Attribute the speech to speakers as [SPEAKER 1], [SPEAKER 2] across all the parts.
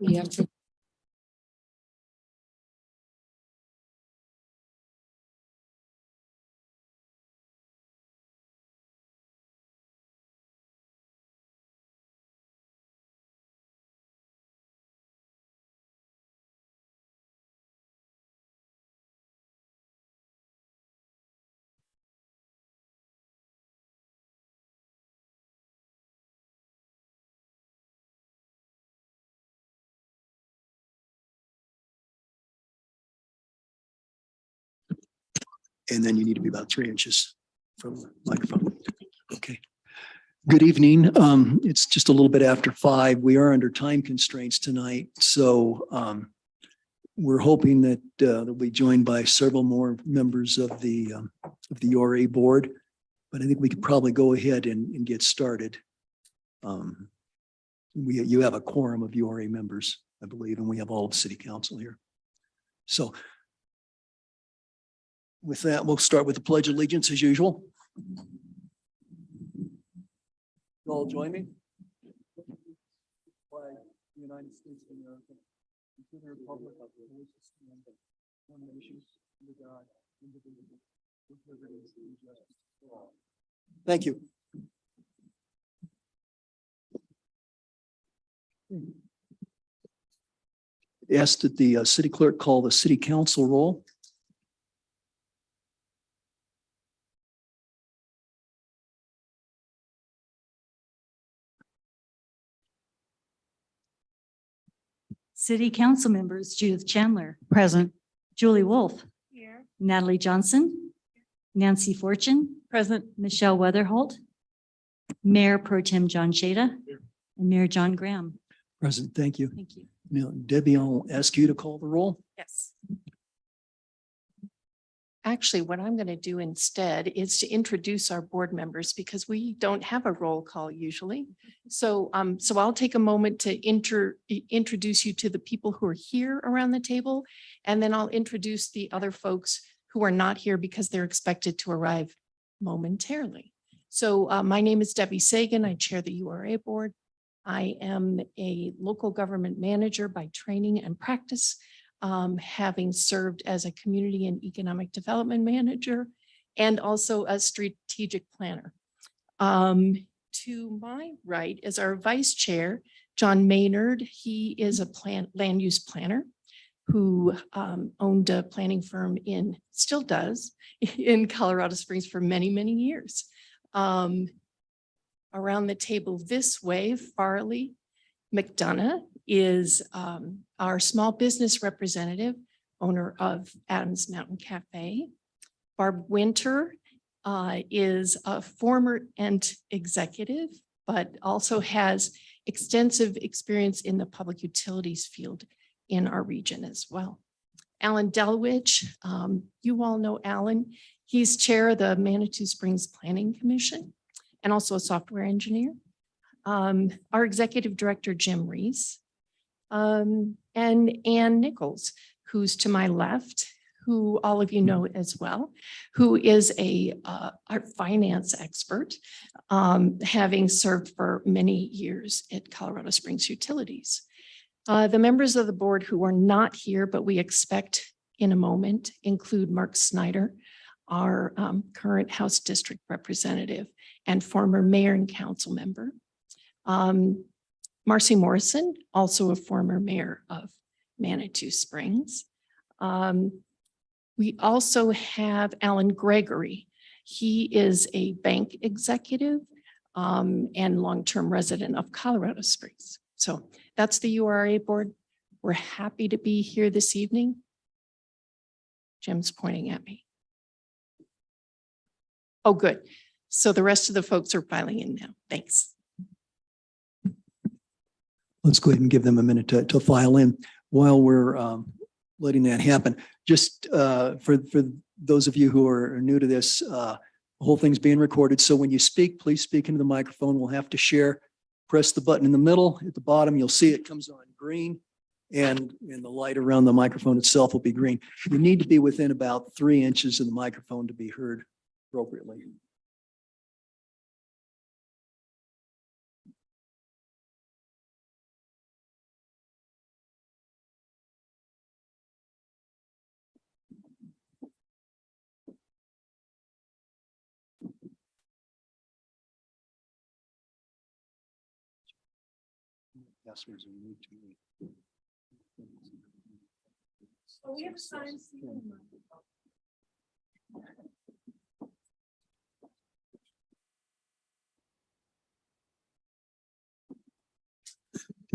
[SPEAKER 1] We have to.
[SPEAKER 2] And then you need to be about 3 inches from the microphone. Okay. Good evening. It's just a little bit after 5. We are under time constraints tonight. So we're hoping that they'll be joined by several more members of the URA board. But I think we could probably go ahead and get started. You have a quorum of URA members, I believe, and we have all of city council here. So with that, we'll start with the Pledge of Allegiance as usual. You all join me. Flag the United States of America, and to the republic of which it stands, one nation, under God, indivisible, with liberty and justice for all. Thank you. Ask that the city clerk call the city council roll.
[SPEAKER 3] City council members Judith Chandler. Present. Julie Wolf.
[SPEAKER 1] Here.
[SPEAKER 3] Natalie Johnson. Nancy Fortune. Present. Michelle Weatherholt. Mayor Pro Tem John Shada. And Mayor John Graham.
[SPEAKER 2] Present, thank you.
[SPEAKER 3] Thank you.
[SPEAKER 2] Now, Debbie, I'll ask you to call the roll.
[SPEAKER 1] Yes. Actually, what I'm going to do instead is to introduce our board members because we don't have a roll call usually. So I'll take a moment to introduce you to the people who are here around the table, and then I'll introduce the other folks who are not here because they're expected to arrive momentarily. So my name is Debbie Sagan. I chair the URA board. I am a local government manager by training and practice, having served as a community and economic development manager and also a strategic planner. To my right is our vice chair, John Maynard. He is a land use planner who owned a planning firm still does, in Colorado Springs for many, many years. Around the table this way, Farley McDonough is our small business representative, owner of Adams Mountain Cafe. Barb Winter is a former Ent executive, but also has extensive experience in the public utilities field in our region as well. Alan Delwich, you all know Alan. He's chair of the Manitou Springs Planning Commission and also a software engineer. Our executive director, Jim Reese, and Ann Nichols, who's to my left, who all of you know as well, who is our finance expert, having served for many years at Colorado Springs Utilities. The members of the board who are not here, but we expect in a moment, include Mark Snyder, our current House District Representative and former mayor and council member. Marcy Morrison, also a former mayor of Manitou Springs. We also have Alan Gregory. He is a bank executive and long-term resident of Colorado Springs. So that's the URA board. We're happy to be here this evening. Jim's pointing at me. Oh, good. So the rest of the folks are filing in now. Thanks.
[SPEAKER 2] Let's go ahead and give them a minute to file in. While we're letting that happen, just for those of you who are new to this, the whole thing's being recorded. So when you speak, please speak into the microphone. We'll have to share. Press the button in the middle. At the bottom, you'll see it comes on green, and the light around the microphone itself will be green. You need to be within about 3 inches of the microphone to be heard appropriately. Yes, there's a need to.
[SPEAKER 1] We have signed.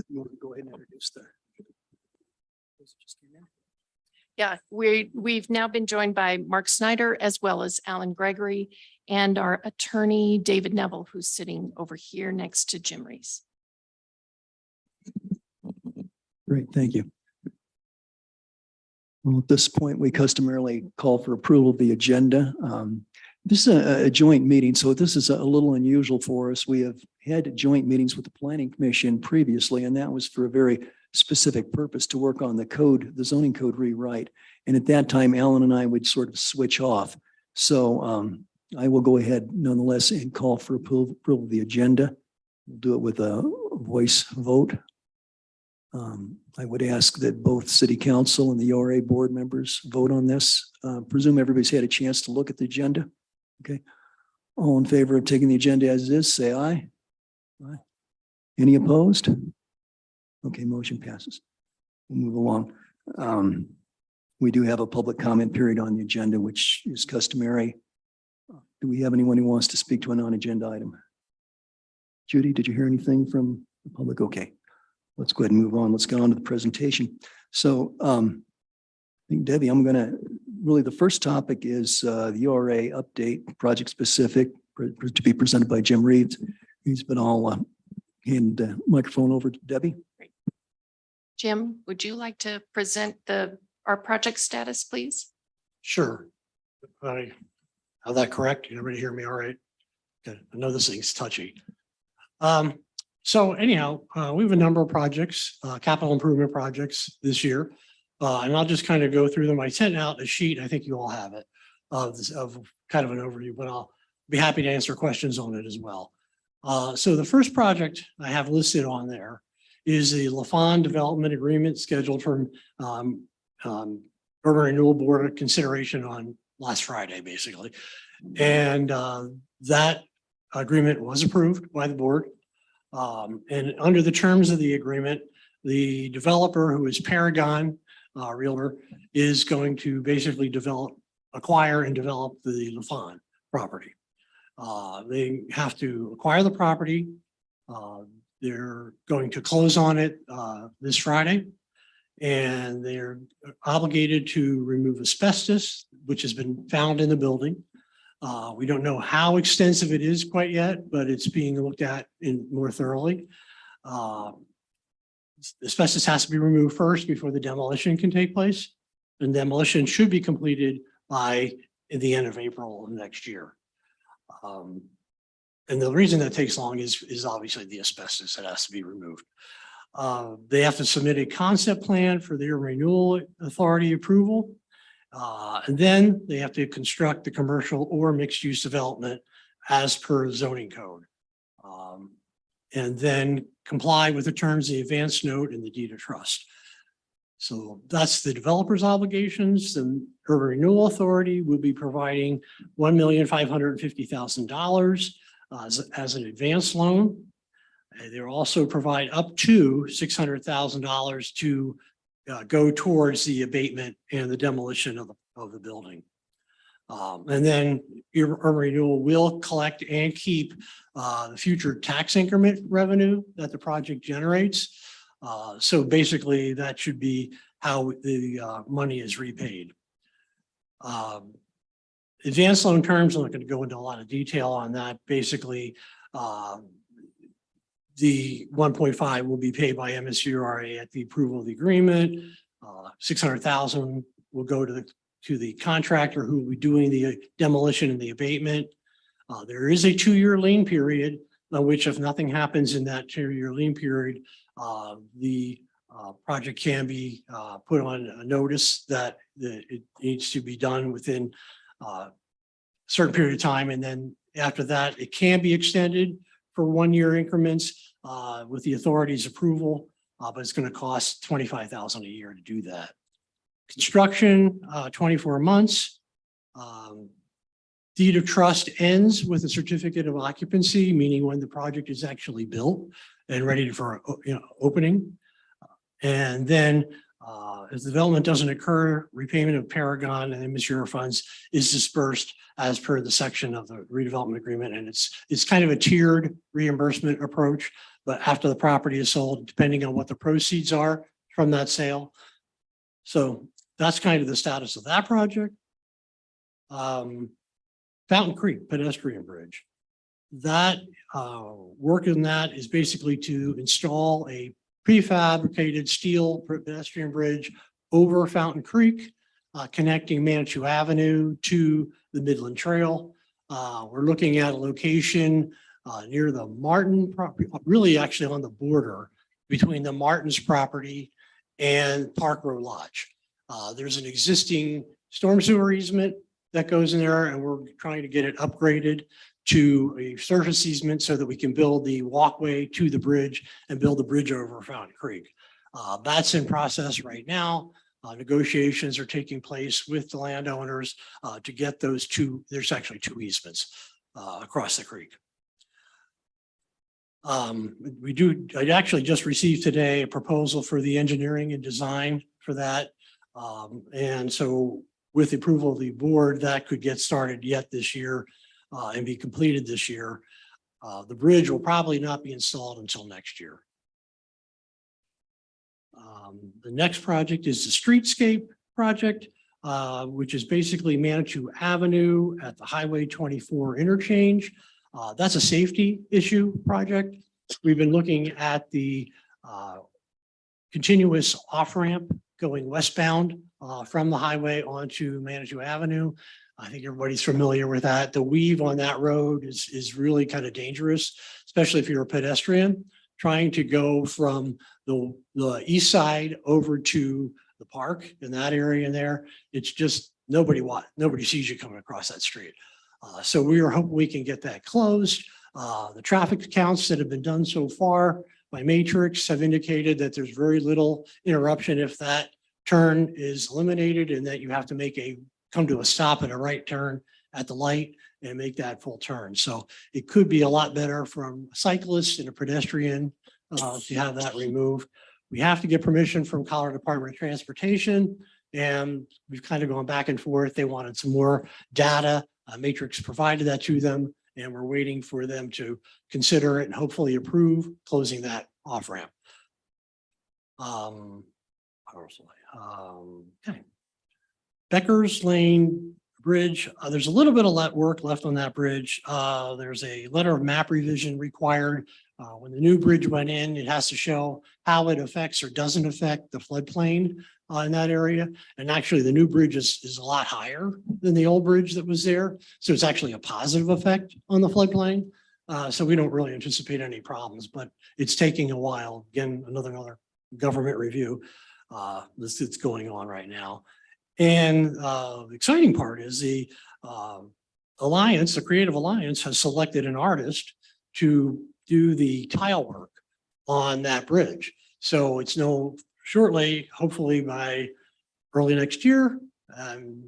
[SPEAKER 2] You want to go ahead and introduce the.
[SPEAKER 1] Yeah, we've now been joined by Mark Snyder as well as Alan Gregory and our attorney, David Neville, who's sitting over here next to Jim Reese.
[SPEAKER 2] Great, thank you. Well, at this point, we customarily call for approval of the agenda. This is a joint meeting, so this is a little unusual for us. We have had joint meetings with the Planning Commission previously, and that was for a very specific purpose to work on the code, the zoning code rewrite. And at that time, Alan and I would sort of switch off. So I will go ahead nonetheless and call for approval of the agenda. We'll do it with a voice vote. I would ask that both city council and the ORA board members vote on this. Presume everybody's had a chance to look at the agenda. Okay. All in favor of taking the agenda as is, say aye. Aye. Any opposed? Okay, motion passes. We'll move along. We do have a public comment period on the agenda, which is customary. Do we have anyone who wants to speak to a non-agenda item? Judy, did you hear anything from the public? Okay, let's go ahead and move on. Let's get on to the presentation. So I think Debbie, really the first topic is the ORA update, project specific, to be presented by Jim Reeves. He's been all hand the microphone over to Debbie.
[SPEAKER 1] Jim, would you like to present our project status, please?
[SPEAKER 4] Sure. I have that correct? Can everybody hear me all right? Good. I know this thing's touchy. So anyhow, we have a number of projects, capital improvement projects this year. And I'll just kind of go through them. I sent out a sheet. I think you all have it of kind of an overview, but I'll be happy to answer questions on it as well. So the first project I have listed on there is the LaFawn Development Agreement scheduled for Urban Renewal Board consideration on last Friday, basically. And that agreement was approved by the board. And under the terms of the agreement, the developer, who is Paragon Realtor, is going to basically acquire and develop the LaFawn property. They have to acquire the property. They're going to close on it this Friday, and they're obligated to remove asbestos, which has been found in the building. We don't know how extensive it is quite yet, but it's being looked at more thoroughly. Asbestos has to be removed first before the demolition can take place, and demolition should be completed by the end of April of next year. And the reason that takes long is obviously the asbestos that has to be removed. They have to submit a concept plan for their renewal authority approval. And then they have to construct the commercial or mixed use development as per zoning code. And then comply with the terms of the advance note and the deed of trust. So that's the developer's obligations. The Urban Renewal Authority will be providing $1,550,000 as an advance loan. They'll also provide up to $600,000 to go towards the abatement and the demolition of the building. And then Urban Renewal will collect and keep the future tax increment revenue that the project generates. So basically that should be how the money is repaid. Advanced loan terms, I'm not going to go into a lot of detail on that. Basically, the 1.5 will be paid by MSURA at the approval of the agreement. 600,000 will go to the contractor who will be doing the demolition and the abatement. There is a 2-year lien period, which if nothing happens in that 2-year lien period, the project can be put on a notice that it needs to be done within a certain period of time. And then after that, it can be extended for 1-year increments with the authority's approval, but it's going to cost $25,000 a year to do that. Construction, 24 months. Deed of trust ends with a certificate of occupancy, meaning when the project is actually built. and ready for, opening. And then if the development doesn't occur, repayment of Paragon and immature funds is dispersed as per the section of the redevelopment agreement. And it's kind of a tiered reimbursement approach, but after the property is sold, depending on what the proceeds are from that sale. So that's kind of the status of that project. Fountain Creek pedestrian bridge. That work in that is basically to install a prefabricated steel pedestrian bridge over Fountain Creek, connecting Manitou Avenue to the Midland Trail. We're looking at a location near the Martin property, really actually on the border between the Martin's property and Park Row Lodge. There's an existing storm sewer easement that goes in there, and we're trying to get it upgraded to a surface easement so that we can build the walkway to the bridge and build the bridge over Fountain Creek. That's in process right now. Negotiations are taking place with the landowners to get those two. There's actually two easements across the creek. I actually just received today a proposal for the engineering and design for that. And so with the approval of the board, that could get started yet this year and be completed this year. The bridge will probably not be installed until next year. The next project is the streetscape project, which is basically Manitou Avenue at the Highway 24 interchange. That's a safety issue project. We've been looking at the continuous off-ramp going westbound from the highway onto Manitou Avenue. I think everybody's familiar with that. The weave on that road is really kind of dangerous, especially if you're a pedestrian trying to go from the east side over to the park in that area in there. It's just nobody sees you coming across that street. So we are hoping we can get that closed. The traffic counts that have been done so far by Matrix have indicated that there's very little interruption if that turn is eliminated and that you have to come to a stop and a right turn at the light and make that full turn. So it could be a lot better from cyclists and a pedestrian to have that removed. We have to get permission from Colorado Department of Transportation, and we've kind of gone back and forth. They wanted some more data. Matrix provided that to them, and we're waiting for them to consider it and hopefully approve closing that off ramp. Okay. Becker's Lane Bridge. There's a little bit of work left on that bridge. There's a letter of map revision required. When the new bridge went in, it has to show how it affects or doesn't affect the floodplain in that area. And actually the new bridge is a lot higher than the old bridge that was there. So it's actually a positive effect on the floodplain. So we don't really anticipate any problems, but it's taking a while. Again, another government review that's going on right now. And the exciting part is the Alliance, the Creative Alliance, has selected an artist to do the tile work on that bridge. So it's shortly, hopefully by early next year,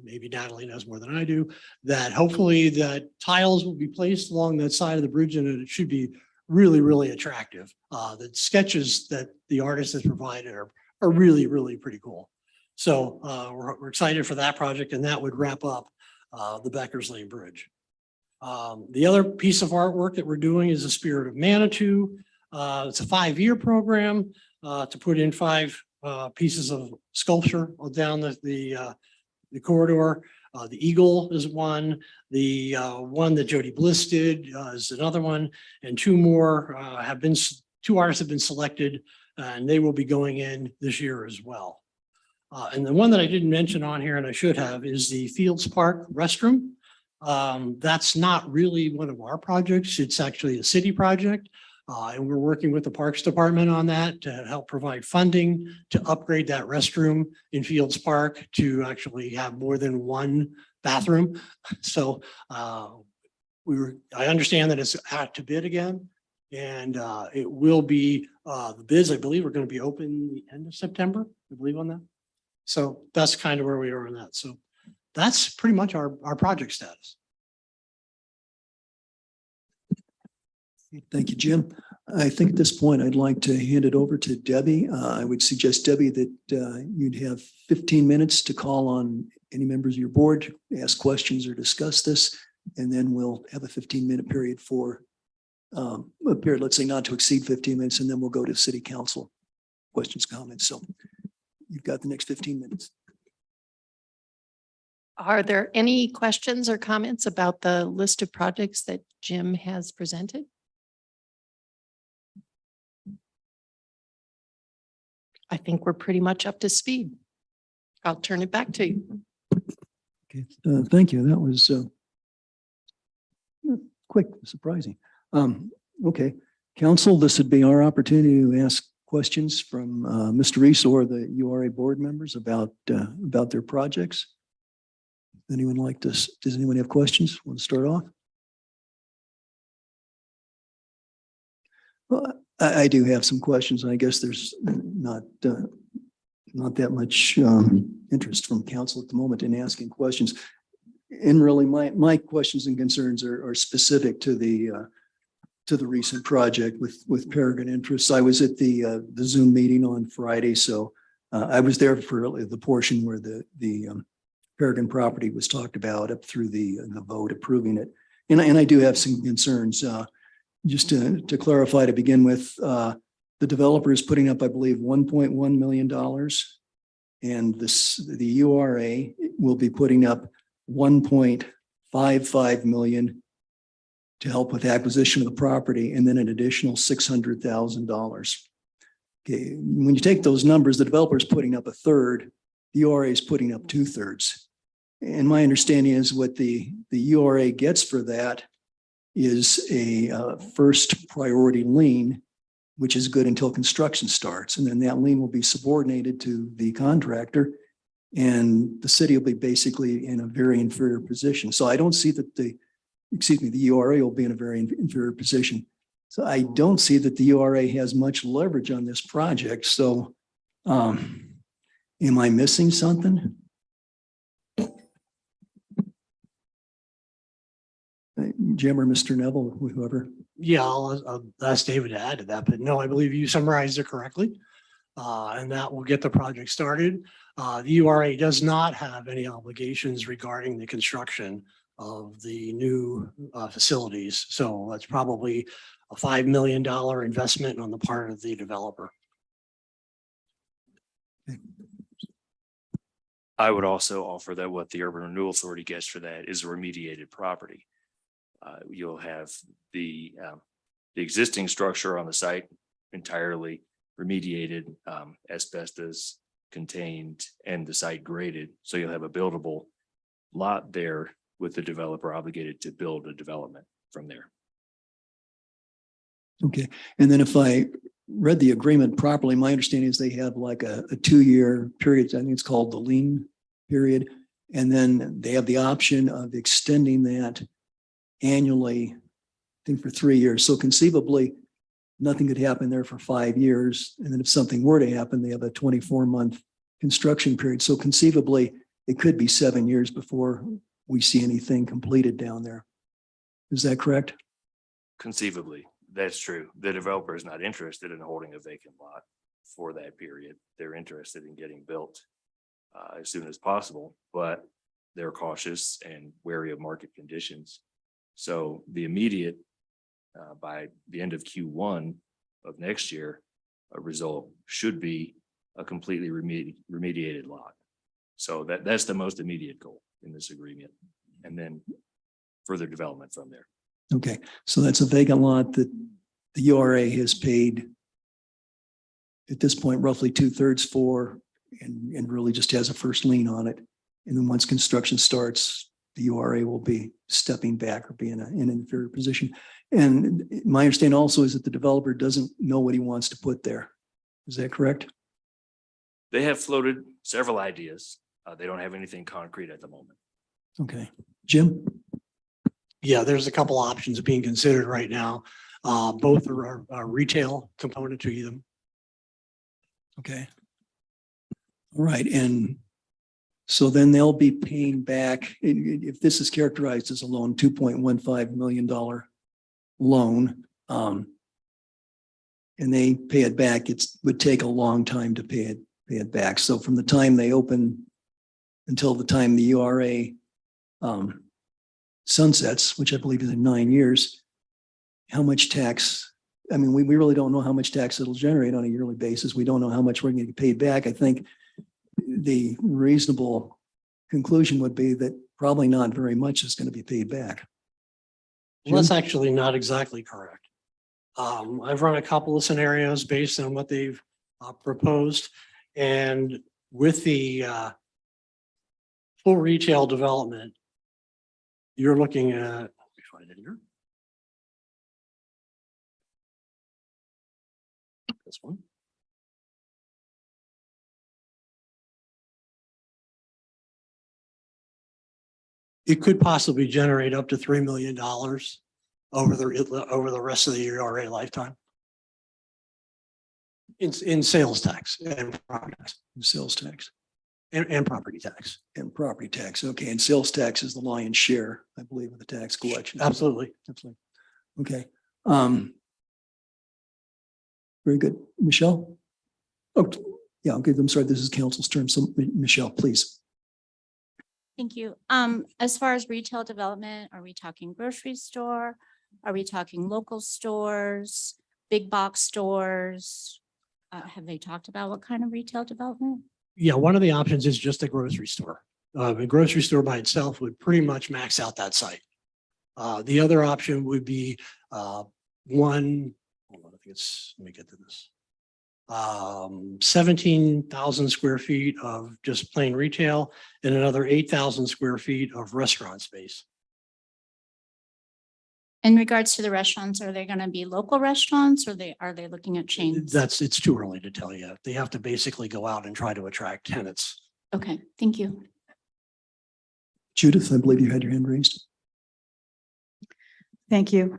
[SPEAKER 4] maybe Natalie knows more than I do, that hopefully that tiles will be placed along that side of the bridge and it should be really, really attractive. The sketches that the artist has provided are really, really pretty cool. So we're excited for that project, and that would wrap up the Becker's Lane Bridge. The other piece of artwork that we're doing is the Spirit of Manitou. It's a 5-year program to put in 5 pieces of sculpture down the corridor. The eagle is one. The one that Jody Bliss did is another one, and 2 more two artists have been selected, and they will be going in this year as well. And the one that I didn't mention on here, and I should have, is the Fields Park restroom. That's not really one of our projects. It's actually a city project. And we're working with the Parks Department on that to help provide funding to upgrade that restroom in Fields Park to actually have more than 1 bathroom. So I understand that it's out to bid again, and it will be, the bids, I believe, are going to be open the end of September, I believe on that. So that's kind of where we are on that. So that's pretty much our project status.
[SPEAKER 2] Thank you, Jim. I think at this point, I'd like to hand it over to Debbie. I would suggest, Debbie, that you'd have 15 minutes to call on any members of your board, ask questions or discuss this, and then we'll have a 15-minute period for a period, let's say not to exceed 15 minutes, and then we'll go to city council questions, comments. So you've got the next 15 minutes.
[SPEAKER 1] Are there any questions or comments about the list of projects that Jim has presented? I think we're pretty much up to speed. I'll turn it back to you.
[SPEAKER 2] Okay, thank you. That was quick, surprising. Okay, council, this would be our opportunity to ask questions from Mr. Reese or the URA board members about their projects. Anyone like this? Does anyone have questions? Want to start off? Well, I do have some questions. I guess there's not that much interest from council at the moment in asking questions. And really, my questions and concerns are specific to the recent project with Peregrine Interests. I was at the Zoom meeting on Friday, so I was there for the portion where the Peregrine property was talked about up through the vote approving it. And I do have some concerns. Just to clarify to begin with, the developer is putting up, I believe, $1.1 million. And the URA will be putting up $1.55 million to help with acquisition of the property, and then an additional $600,000. Okay, when you take those numbers, the developer is putting up a third, the URA is putting up 2/3. And my understanding is what the URA gets for that is a first priority lien, which is good until construction starts. And then that lien will be subordinated to the contractor, and the city will be basically in a very inferior position. So I don't see that the URA will be in a very inferior position. So I don't see that the URA has much leverage on this project. So am I missing something? Jim or Mr. Neville, whoever.
[SPEAKER 4] Yeah, I'll ask David to add to that, but no, I believe you summarized it correctly. And that will get the project started. The URA does not have any obligations regarding the construction of the new facilities. So that's probably a $5 million investment on the part of the developer.
[SPEAKER 5] I would also offer that what the Urban Renewal Authority gets for that is a remediated property. You'll have the existing structure on the site entirely remediated, asbestos contained, and the site graded. So you'll have a buildable lot there with the developer obligated to build a development from there.
[SPEAKER 2] Okay. And then if I read the agreement properly, my understanding is they have like a 2-year period. I think it's called the lien period. And then they have the option of extending that annually, I think for 3 years. So conceivably, nothing could happen there for 5 years. And then if something were to happen, they have a 24-month construction period. So conceivably, it could be 7 years before we see anything completed down there. Is that correct?
[SPEAKER 5] Conceivably, that's true. The developer is not interested in holding a vacant lot for that period. They're interested in getting built as soon as possible, but they're cautious and wary of market conditions. So the immediate, by the end of Q1 of next year, a result should be a completely remediated lot. So that's the most immediate goal in this agreement, and then further development from there.
[SPEAKER 2] Okay. So that's a vacant lot that the URA has paid at this point, roughly 2/3 for, and really just has a first lien on it. And then once construction starts, the URA will be stepping back or be in an inferior position. And my understanding also is that the developer doesn't know what he wants to put there. Is that correct?
[SPEAKER 5] They have floated several ideas. They don't have anything concrete at the moment.
[SPEAKER 2] Okay. Jim?
[SPEAKER 4] Yeah, there's a couple options being considered right now. Both are a retail component to them.
[SPEAKER 2] Okay. All right. And so then they'll be paying back, if this is characterized as a loan, $2.15 million loan. And they pay it back, would take a long time to pay it back. So from the time they open until the time the URA sunsets, which I believe is in 9 years, how much tax? I mean, we really don't know how much tax it'll generate on a yearly basis. We don't know how much we're going to get paid back. I think the reasonable conclusion would be that probably not very much is going to be paid back.
[SPEAKER 4] Well, that's actually not exactly correct. I've run a couple of scenarios based on what they've proposed. And with the full retail development, you're looking at, let me find it here. This one. It could possibly generate up to $3 million over the rest of the URA lifetime. In sales tax and property tax
[SPEAKER 2] Sales tax
[SPEAKER 4] and property tax.
[SPEAKER 2] and property tax. Okay, and sales tax is the lion's share, I believe, of the tax collection.
[SPEAKER 4] Absolutely.
[SPEAKER 2] Absolutely. Okay. Very good. Michelle? Oh, yeah, okay, I'm sorry, this is council's term. So Michelle, please.
[SPEAKER 6] Thank you. As far as retail development, are we talking grocery store? Are we talking local stores, big box stores? Have they talked about what kind of retail development?
[SPEAKER 4] Yeah, one of the options is just a grocery store. A grocery store by itself would pretty much max out that site. The other option would be hold on, I think let me get to this. 17,000 square feet of just plain retail and another 8,000 square feet of restaurant space.
[SPEAKER 6] In regards to the restaurants, are they going to be local restaurants or are they looking at chains?
[SPEAKER 4] It's too early to tell you. They have to basically go out and try to attract tenants.
[SPEAKER 6] Okay, thank you.
[SPEAKER 2] Judith, I believe you had your hand raised.
[SPEAKER 7] Thank you.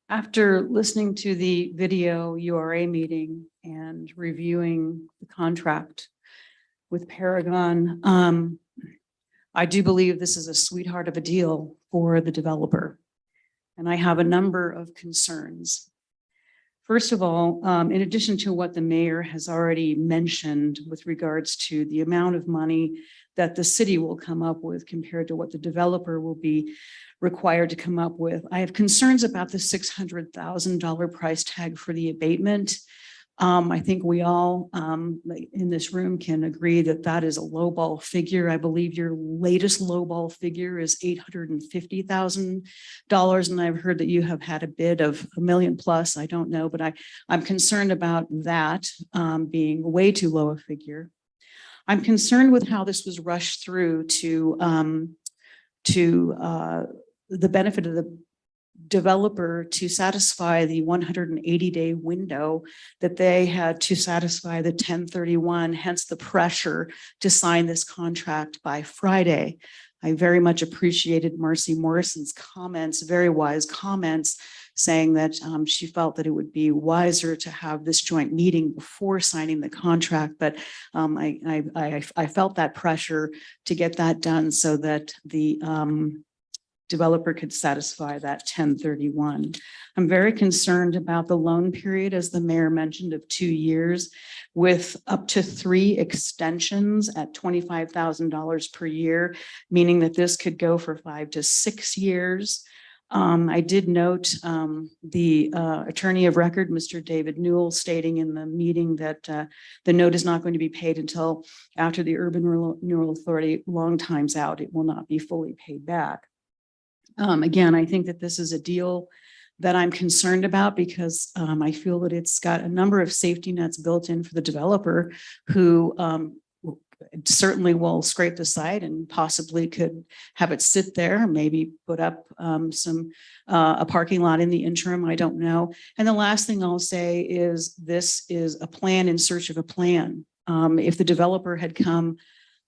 [SPEAKER 7] After listening to the video URA meeting and reviewing the contract with Paragon, I do believe this is a sweetheart of a deal for the developer. And I have a number of concerns. First of all, in addition to what the mayor has already mentioned with regards to the amount of money that the city will come up with compared to what the developer will be required to come up with, I have concerns about the $600,000 price tag for the abatement. I think we all in this room can agree that that is a lowball figure. I believe your latest lowball figure is $850,000. And I've heard that you have had a bid of $1 million plus. I don't know, but I'm concerned about that being way too low a figure. I'm concerned with how this was rushed through to the benefit of the developer to satisfy the 180-day window that they had to satisfy the 1031, hence the pressure to sign this contract by Friday. I very much appreciated Marcy Morrison's comments, very wise comments, saying that she felt that it would be wiser to have this joint meeting before signing the contract. But I felt that pressure to get that done so that the developer could satisfy that 1031. I'm very concerned about the loan period, as the mayor mentioned, of 2 years with up to 3 extensions at $25,000 per year, meaning that this could go for 5 to 6 years. I did note the attorney of record, Mr. David Newell, stating in the meeting that the note is not going to be paid until after the Urban Renewal Authority long time's out. It will not be fully paid back. Again, I think that this is a deal that I'm concerned about because I feel that it's got a number of safety nets built in for the developer who certainly will scrape the site and possibly could have it sit there, maybe put up a parking lot in the interim. I don't know. And the last thing I'll say is this is a plan in search of a plan. If the developer had come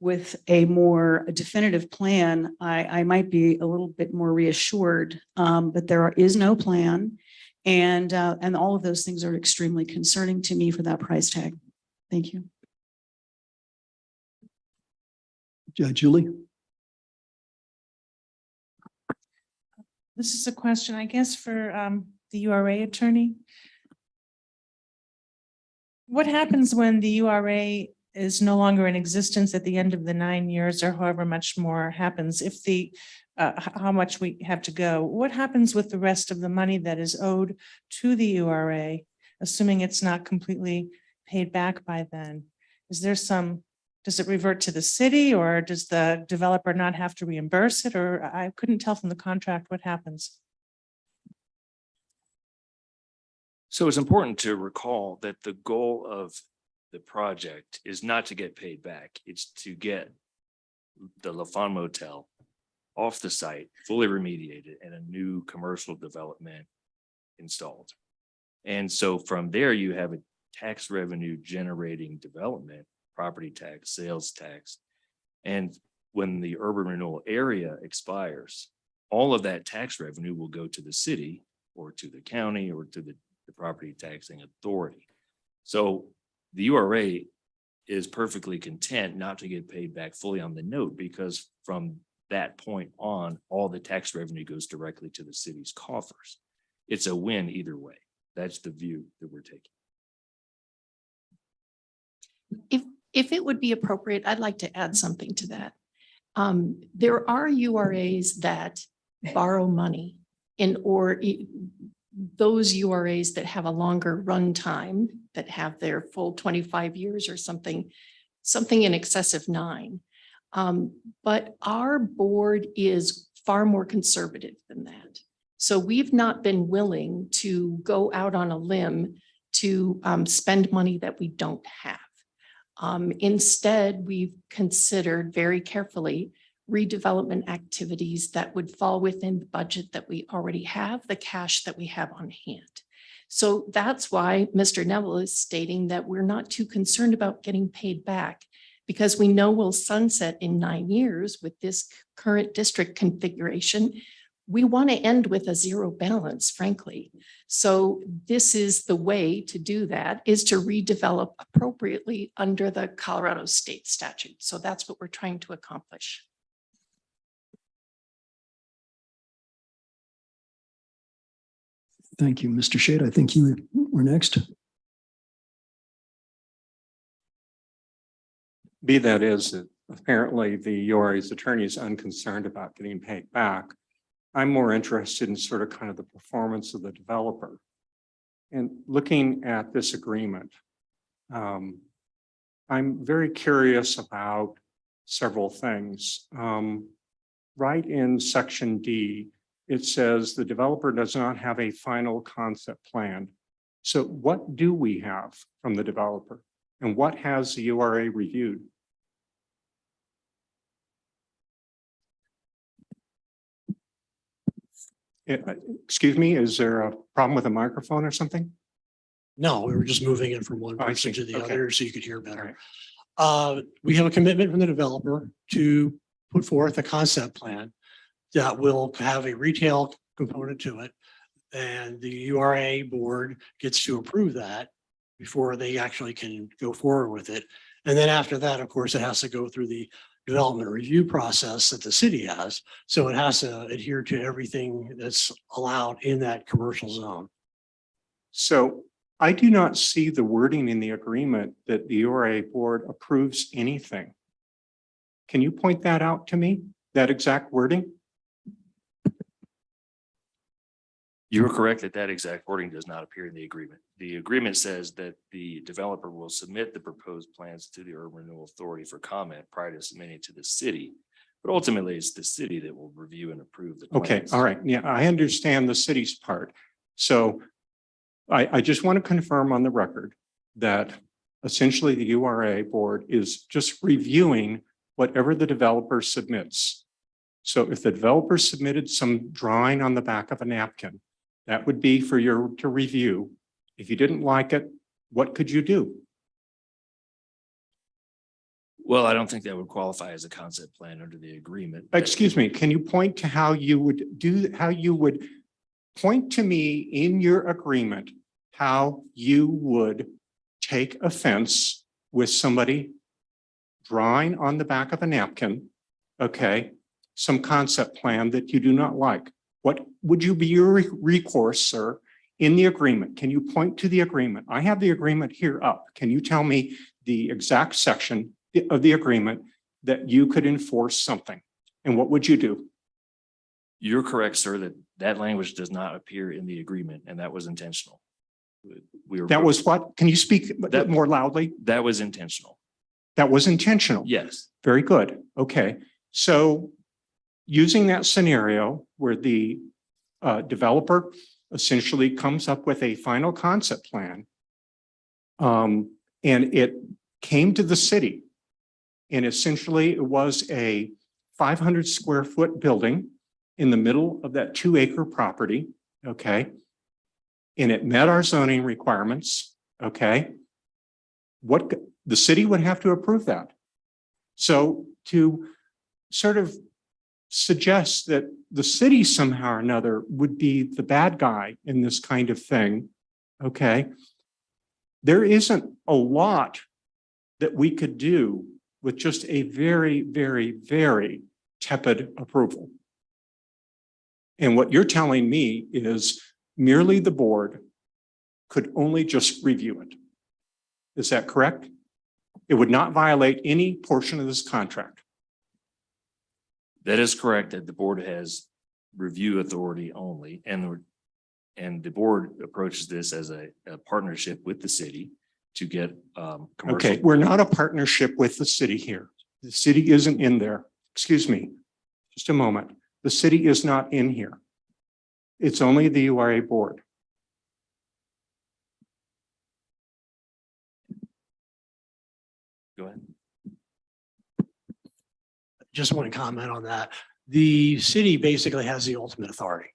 [SPEAKER 7] with a more definitive plan, I might be a little bit more reassured, but there is no plan. And all of those things are extremely concerning to me for that price tag. Thank you.
[SPEAKER 2] Julie?
[SPEAKER 8] This is a question, I guess, for the URA attorney. What happens when the URA is no longer in existence at the end of the 9 years or however much more happens? If the, how much we have to go, what happens with the rest of the money that is owed to the URA, assuming it's not completely paid back by then? Is there some, does it revert to the city, or does the developer not have to reimburse it? Or I couldn't tell from the contract what happens.
[SPEAKER 5] So it's important to recall that the goal of the project is not to get paid back. It's to get the LaFawn Motel off the site, fully remediated, and a new commercial development installed. And so from there, you have a tax revenue generating development, property tax, sales tax. And when the urban renewal area expires, all of that tax revenue will go to the city or to the county or to the property taxing authority. So the URA is perfectly content not to get paid back fully on the note, because from that point on, all the tax revenue goes directly to the city's coffers. It's a win either way. That's the view that we're taking.
[SPEAKER 1] If it would be appropriate, I'd like to add something to that. There are URAs that borrow money those URAs that have a longer run time, that have their full 25 years or something in excess of 9. But our board is far more conservative than that. So we've not been willing to go out on a limb to spend money that we don't have. Instead, we've considered very carefully redevelopment activities that would fall within the budget that we already have, the cash that we have on hand. So that's why Mr. Neville is stating that we're not too concerned about getting paid back, because we know we'll sunset in 9 years with this current district configuration. We want to end with a zero balance, frankly. So this is the way to do that, is to redevelop appropriately under the Colorado state statute. So that's what we're trying to accomplish.
[SPEAKER 2] Thank you, Mr. Shade. I think you were next.
[SPEAKER 9] Be that as it, apparently the URA's attorney is unconcerned about getting paid back. I'm more interested in sort of kind of the performance of the developer. And looking at this agreement, I'm very curious about several things. Right in section D, it says the developer does not have a final concept plan. So what do we have from the developer, and what has the URA reviewed? Excuse me, is there a problem with a microphone or something?
[SPEAKER 4] No, we were just moving it from one
[SPEAKER 9] I
[SPEAKER 4] person
[SPEAKER 9] see.
[SPEAKER 4] to the
[SPEAKER 9] Okay.
[SPEAKER 4] other so you could hear better. We have a commitment from the developer to put forth a concept plan that will have a retail component to it. And the URA board gets to approve that before they actually can go forward with it. And then after that, of course, it has to go through the development review process that the city has. So it has to adhere to everything that's allowed in that commercial zone.
[SPEAKER 9] So I do not see the wording in the agreement that the URA board approves anything. Can you point that out to me, that exact wording?
[SPEAKER 5] You're correct that that exact wording does not appear in the agreement. The agreement says that the developer will submit the proposed plans to the Urban Renewal Authority for comment prior to submitting to the city. But ultimately, it's the city that will review and approve the
[SPEAKER 9] Okay,
[SPEAKER 5] plans.
[SPEAKER 9] all right. Yeah, I understand the city's part. So I just want to confirm on the record that essentially the URA board is just reviewing whatever the developer submits. So if the developer submitted some drawing on the back of a napkin, that would be for you to review. If you didn't like it, what could you do?
[SPEAKER 5] Well, I don't think that would qualify as a concept plan under the agreement.
[SPEAKER 9] Excuse me, can you point to how you would point to me in your agreement, how you would take offense with somebody drawing on the back of a napkin, okay, some concept plan that you do not like? What would you be your recourse, sir, in the agreement, can you point to the agreement? I have the agreement here up. Can you tell me the exact section of the agreement that you could enforce something? And what would you do?
[SPEAKER 5] You're correct, sir, that that language does not appear in the agreement, and that was intentional. We were.
[SPEAKER 9] That was what? Can you speak
[SPEAKER 5] That-
[SPEAKER 9] more loudly?
[SPEAKER 5] That was intentional.
[SPEAKER 9] That was intentional.
[SPEAKER 5] Yes.
[SPEAKER 9] Very good. Okay. So using that scenario where the developer essentially comes up with a final concept plan, and it came to the city, and essentially it was a 500 square foot building in the middle of that 2-acre property. Okay. And it met our zoning requirements. Okay. What the city would have to approve that. So to sort of suggest that the city somehow or another would be the bad guy in this kind of thing. Okay. There isn't a lot that we could do with just a very, very, very tepid approval. And what you're telling me is merely the board could only just review it. Is that correct? It would not violate any portion of this contract.
[SPEAKER 5] That is correct, that the board has review authority only, and the board approaches this as a partnership with the city to get commercial.
[SPEAKER 9] Okay, we're not a partnership with the city here. The city isn't in there. Excuse me, just a moment. The city is not in here. It's only the URA board.
[SPEAKER 5] Go ahead.
[SPEAKER 4] Just want to comment on that. The city basically has the ultimate authority.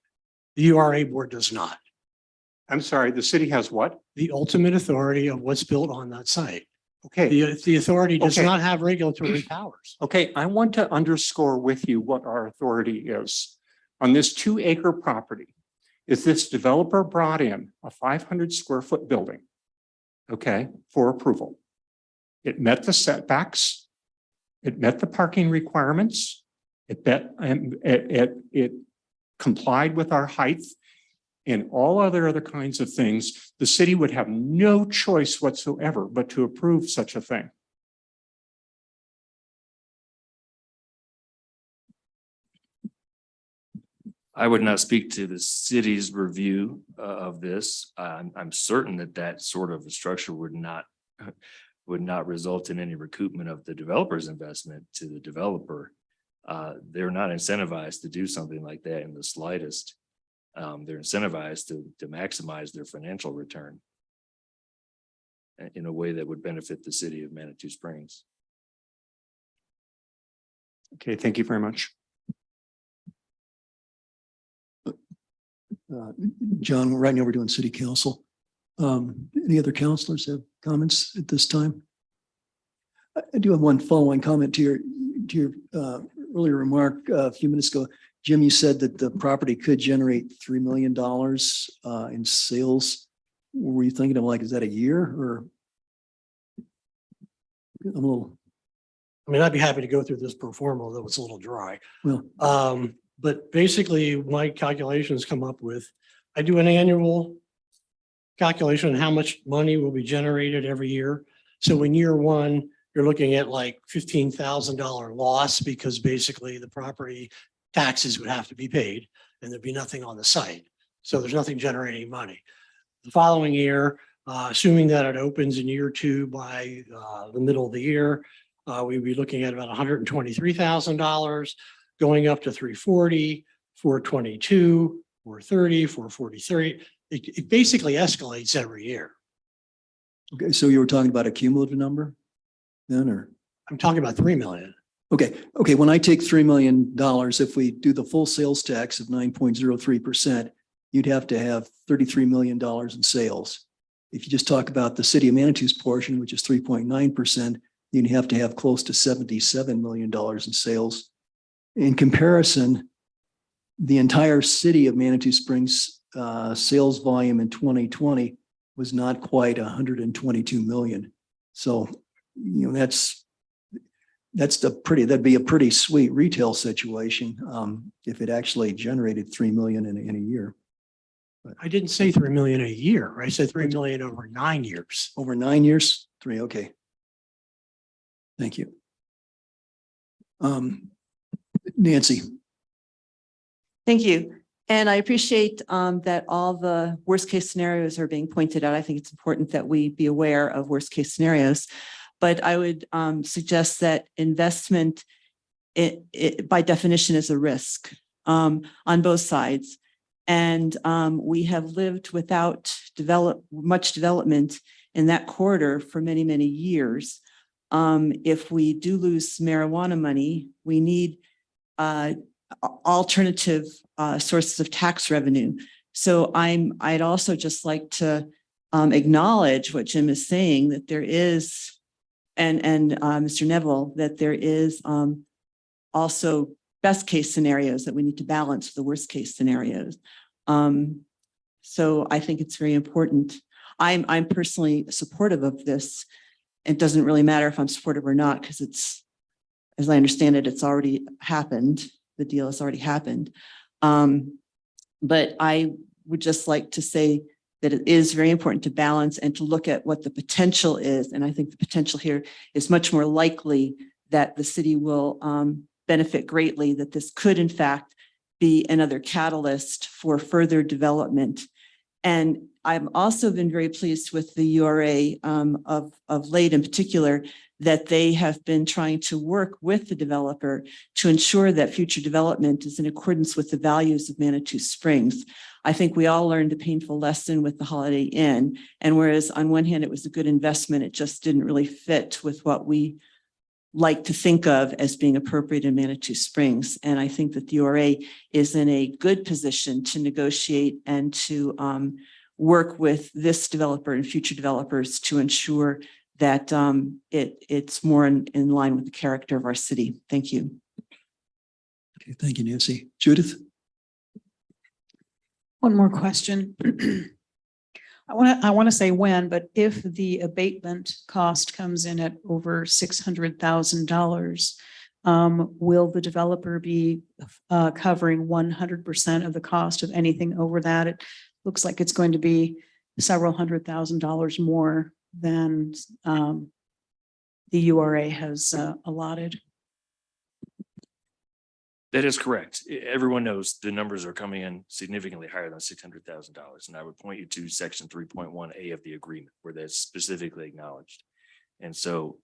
[SPEAKER 4] The URA board does not.
[SPEAKER 9] I'm sorry, the city has what?
[SPEAKER 4] The ultimate authority of what's built on that site.
[SPEAKER 9] Okay,
[SPEAKER 4] The authority does
[SPEAKER 9] Okay.
[SPEAKER 4] not have regulatory powers.
[SPEAKER 9] okay, I want to underscore with you what our authority is. On this 2-acre property, is this developer brought in a 500 square foot building, okay, for approval. It met the setbacks. It met the parking requirements. It complied with our height and all other kinds of things. The city would have no choice whatsoever but to approve such a thing.
[SPEAKER 5] I would not speak to the city's review of this. I'm certain that that sort of a structure would not result in any recoupment of the developer's investment to the developer. They're not incentivized to do something like that in the slightest. They're incentivized to maximize their financial return in a way that would benefit the city of Manitou Springs.
[SPEAKER 9] Okay, thank you very much.
[SPEAKER 2] John, right now we're doing city council. Any other counselors have comments at this time? I do have one following comment to your earlier remark a few minutes ago. Jim, you said that the property could generate $3 million in sales. What were you thinking of, like, is that a year or? I'm a little,
[SPEAKER 4] I mean, I'd be happy to go through this pro forma, although it's a little dry.
[SPEAKER 2] well,
[SPEAKER 4] But basically my calculations come up with, I do an annual calculation on how much money will be generated every year. So in year one, you're looking at like $15,000 loss because basically the property taxes would have to be paid and there'd be nothing on the site. So there's nothing generating money. The following year, assuming that it opens in year two by the middle of the year, we'd be looking at about $123,000, going up to 340, 422, 430, 443. It basically escalates every year.
[SPEAKER 2] okay, so you were talking about a cumulative number then, or?
[SPEAKER 4] I'm talking about 3 million.
[SPEAKER 2] Okay, when I take $3 million, if we do the full sales tax of 9.03%, you'd have to have $33 million in sales. If you just talk about the city of Manitou's portion, which is 3.9%, you'd have to have close to $77 million in sales. In comparison, the entire city of Manitou Springs sales volume in 2020 was not quite 122 million. So, you know, that'd be a pretty sweet retail situation if it actually generated 3 million in a year.
[SPEAKER 4] I didn't say 3 million a year. I said 3 million over 9 years.
[SPEAKER 2] Over 9 years, 3, okay. Thank you. Nancy,
[SPEAKER 10] Thank you. And I appreciate that all the worst case scenarios are being pointed out. I think it's important that we be aware of worst case scenarios. But I would suggest that investment by definition is a risk on both sides. And we have lived without much development in that corridor for many, many years. If we do lose marijuana money, we need alternative sources of tax revenue. So I'd also just like to acknowledge what Jim is saying, that there is, and Mr. Neville, that there is also best case scenarios that we need to balance with the worst case scenarios. So I think it's very important. I'm personally supportive of this. It doesn't really matter if I'm supportive or not, because it's, as I understand it, it's already happened. The deal has already happened. But I would just like to say that it is very important to balance and to look at what the potential is. And I think the potential here is much more likely that the city will benefit greatly, that this could in fact be another catalyst for further development. And I've also been very pleased with the URA of late in particular, that they have been trying to work with the developer to ensure that future development is in accordance with the values of Manitou Springs. I think we all learned a painful lesson with the Holiday Inn. And whereas on one hand, it was a good investment, it just didn't really fit with what we like to think of as being appropriate in Manitou Springs. And I think that the URA is in a good position to negotiate and to work with this developer and future developers to ensure that it's more in line with the character of our city. Thank you.
[SPEAKER 2] okay, thank you, Nancy. Judith?
[SPEAKER 7] One more question. I want to say when, but if the abatement cost comes in at over $600,000, will the developer be covering 100% of the cost of anything over that? It looks like it's going to be several $100,000 more than the URA has allotted.
[SPEAKER 5] That is correct. Everyone knows the numbers are coming in significantly higher than $600,000. And I would point you to section 3.1A of the agreement where that's specifically acknowledged. And so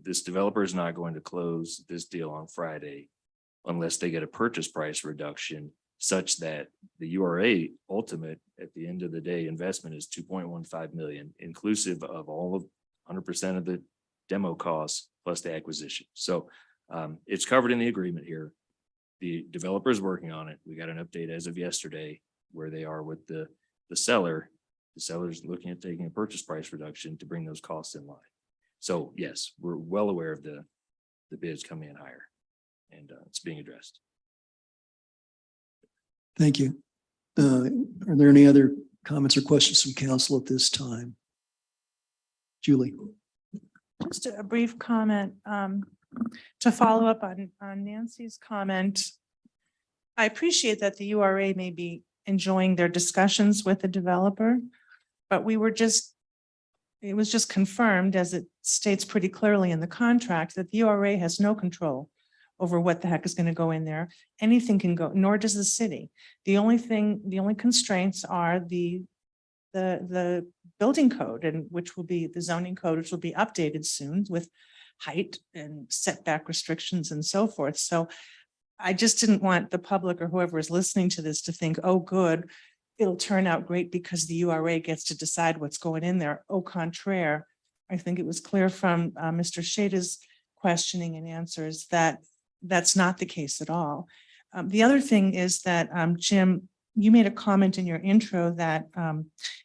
[SPEAKER 5] this developer is not going to close this deal on Friday unless they get a purchase price reduction such that the URA ultimate at the end of the day investment is 2.15 million, inclusive of all of 100% of the demo costs plus the acquisition. So it's covered in the agreement here. The developer is working on it. We got an update as of yesterday where they are with the seller. The seller is looking at taking a purchase price reduction to bring those costs in line. So yes, we're well aware of the bids coming in higher and it's being addressed.
[SPEAKER 2] Thank you. Are there any other comments or questions from council at this time? Julie?
[SPEAKER 8] Just a brief comment to follow up on Nancy's comment. I appreciate that the URA may be enjoying their discussions with the developer, but it was just confirmed, as it states pretty clearly in the contract, that the URA has no control over what the heck is going to go in there. Anything can go, nor does the city. The only constraints are the building code, and which will be the zoning code, which will be updated soon with height and setback restrictions and so forth. So I just didn't want the public or whoever is listening to this to think, oh, good, it'll turn out great because the URA gets to decide what's going in there. Au contraire, I think it was clear from Mr. Shada's questioning and answers that that's not the case at all. The other thing is that, Jim, you made a comment in your intro that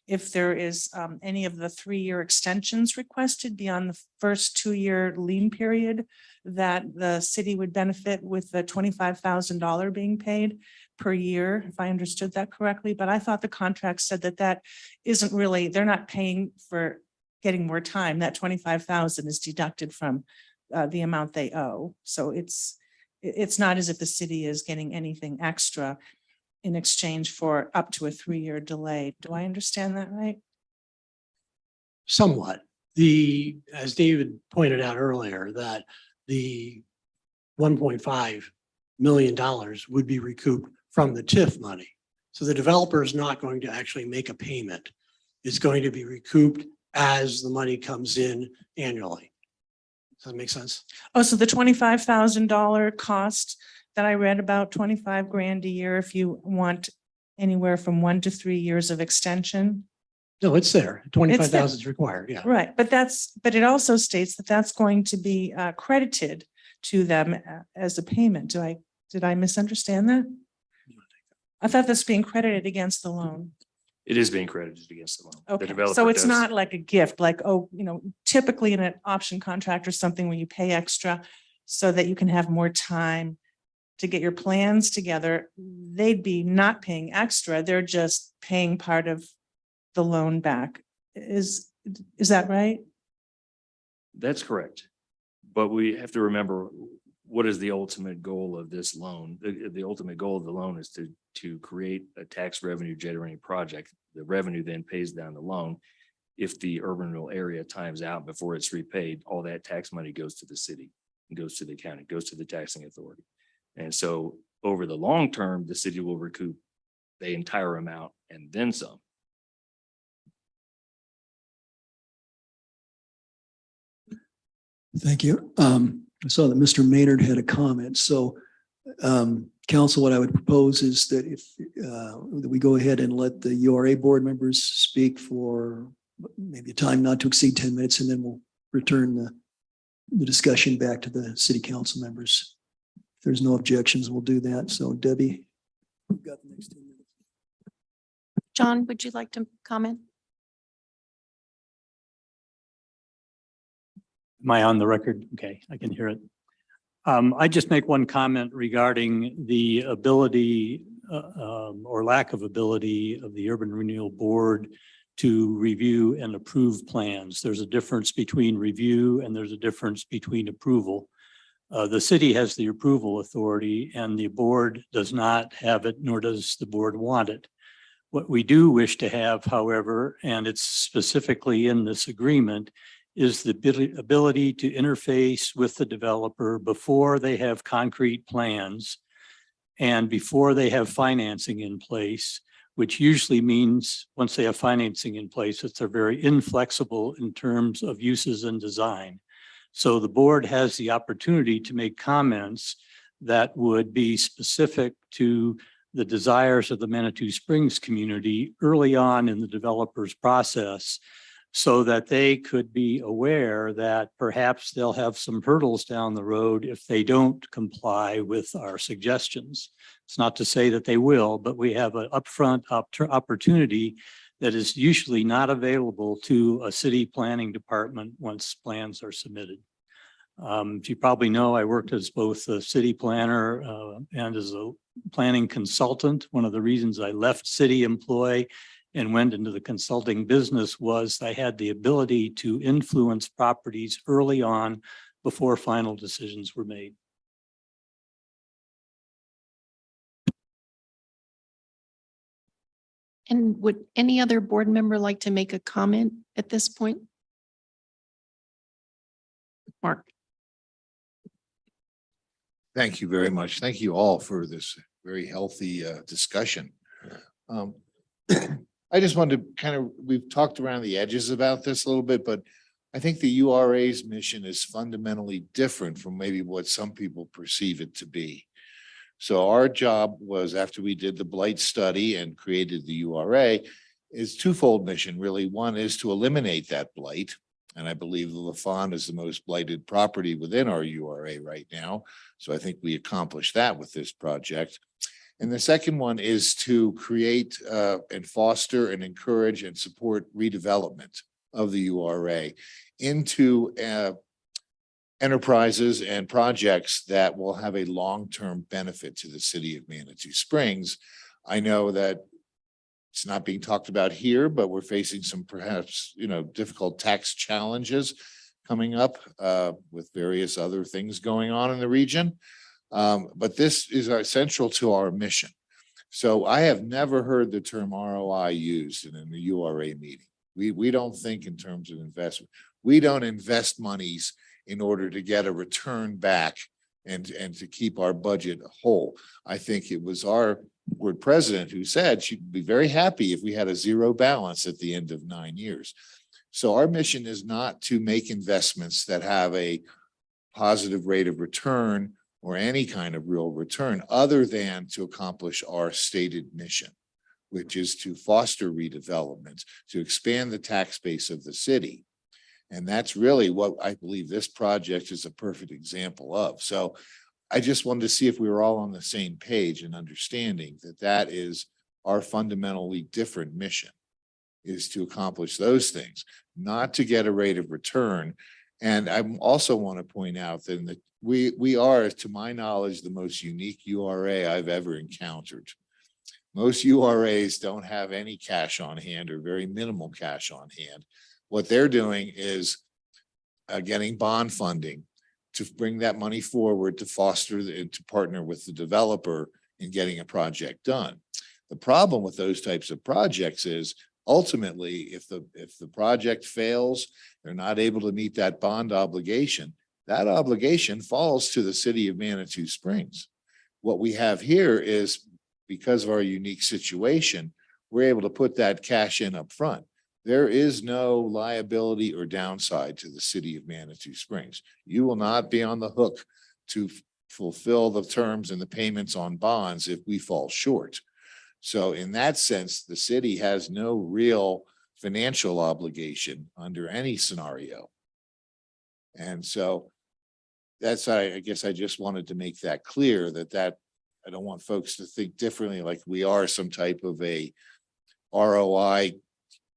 [SPEAKER 8] if there is any of the 3-year extensions requested beyond the first 2-year lien period, that the city would benefit with the $25,000 being paid per year, if I understood that correctly. But I thought the contract said that that isn't really, they're not paying for getting more time. That $25,000 is deducted from the amount they owe. So it's not as if the city is getting anything extra. in exchange for up to a 3-year delay. Do I understand that right?
[SPEAKER 4] Somewhat. As David pointed out earlier, that the $1.5 million would be recouped from the TIF money. So the developer is not going to actually make a payment. It's going to be recouped as the money comes in annually. Does that make sense?
[SPEAKER 8] Oh, so the $25,000 cost that I read about, 25 grand a year if you want anywhere from 1 to 3 years of extension?
[SPEAKER 4] No, it's there. 25,000 is required. Yeah.
[SPEAKER 8] Right, but it also states that that's going to be credited to them as a payment. Did I misunderstand that? I thought that's being credited against the loan.
[SPEAKER 5] It is being credited against the loan. The
[SPEAKER 8] Okay,
[SPEAKER 5] developer
[SPEAKER 8] so it's
[SPEAKER 5] does-
[SPEAKER 8] not like a gift, like, oh, typically in an option contract or something where you pay extra so that you can have more time to get your plans together, they'd be not paying extra. They're just paying part of the loan back. Is that right?
[SPEAKER 5] That's correct. But we have to remember, what is the ultimate goal of this loan? The ultimate goal of the loan is to create a tax revenue generating project. The revenue then pays down the loan. If the urban renewal area times out before it's repaid, all that tax money goes to the city, and goes to the county, goes to the taxing authority. And so over the long term, the city will recoup the entire amount and then some.
[SPEAKER 2] Thank you. I saw that Mr. Maynard had a comment. So, council, what I would propose is that that we go ahead and let the URA board members speak for maybe a time not to exceed 10 minutes, and then we'll return the discussion back to the city council members. If there's no objections, we'll do that. So Debbie, you've got the next 10 minutes.
[SPEAKER 1] John, would you like to comment?
[SPEAKER 11] Am I on the record? Okay, I can hear it. I just make one comment regarding the ability or lack of ability of the Urban Renewal Board to review and approve plans. There's a difference between review and there's a difference between approval. The city has the approval authority and the board does not have it, nor does the board want it. What we do wish to have, however, and it's specifically in this agreement, is the ability to interface with the developer before they have concrete plans and before they have financing in place, which usually means once they have financing in place, that they're very inflexible in terms of uses and design. So the board has the opportunity to make comments that would be specific to the desires of the Manitou Springs community early on in the developer's process, so that they could be aware that perhaps they'll have some hurdles down the road if they don't comply with our suggestions. It's not to say that they will, but we have an upfront opportunity that is usually not available to a city planning department once plans are submitted. As you probably know, I worked as both a city planner and as a planning consultant. One of the reasons I left city employ and went into the consulting business was I had the ability to influence properties early on before final decisions were made.
[SPEAKER 1] And would any other board member like to make a comment at this point? Mark.
[SPEAKER 12] Thank you very much. Thank you all for this very healthy discussion. I just wanted to we've talked around the edges about this a little bit, but I think the URA's mission is fundamentally different from maybe what some people perceive it to be. So our job was, after we did the blight study and created the URA, is twofold mission, really. One is to eliminate that blight. And I believe the LaFawn is the most blighted property within our URA right now. So I think we accomplished that with this project. And the second one is to create and foster and encourage and support redevelopment of the URA into enterprises and projects that will have a long-term benefit to the city of Manitou Springs. I know that it's not being talked about here, but we're facing some perhaps, difficult tax challenges coming up with various other things going on in the region. But this is central to our mission. So I have never heard the term ROI used in a URA meeting. We don't think in terms of investment. We don't invest monies in order to get a return back and to keep our budget whole. I think it was our board president who said she'd be very happy if we had a zero balance at the end of 9 years. So our mission is not to make investments that have a positive rate of return or any kind of real return other than to accomplish our stated mission, which is to foster redevelopment, to expand the tax base of the city. And that's really what I believe this project is a perfect example of. So I just wanted to see if we were all on the same page and understanding that that is our fundamentally different mission, is to accomplish those things, not to get a rate of return. And I also want to point out that we are, to my knowledge, the most unique URA I've ever encountered. Most URAs don't have any cash on hand or very minimal cash on hand. What they're doing is getting bond funding to bring that money forward to foster and to partner with the developer in getting a project done. The problem with those types of projects is ultimately, if the project fails, they're not able to meet that bond obligation. That obligation falls to the city of Manitou Springs. What we have here is, because of our unique situation, we're able to put that cash in up front. There is no liability or downside to the city of Manitou Springs. You will not be on the hook to fulfill the terms and the payments on bonds if we fall short. So in that sense, the city has no real financial obligation under any scenario. And so that's, I guess I just wanted to make that clear, that I don't want folks to think differently, like we are some type of a ROI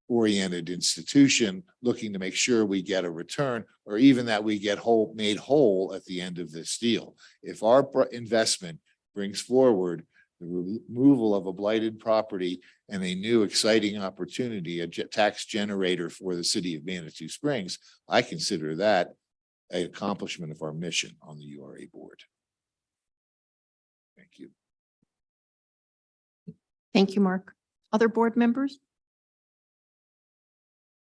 [SPEAKER 12] oriented institution looking to make sure we get a return, or even that we get made whole at the end of this deal. If our investment brings forward the removal of a blighted property and a new exciting opportunity, a tax generator for the city of Manitou Springs, I consider that an accomplishment of our mission on the URA board. Thank you.
[SPEAKER 1] Thank you, Mark. Other board members?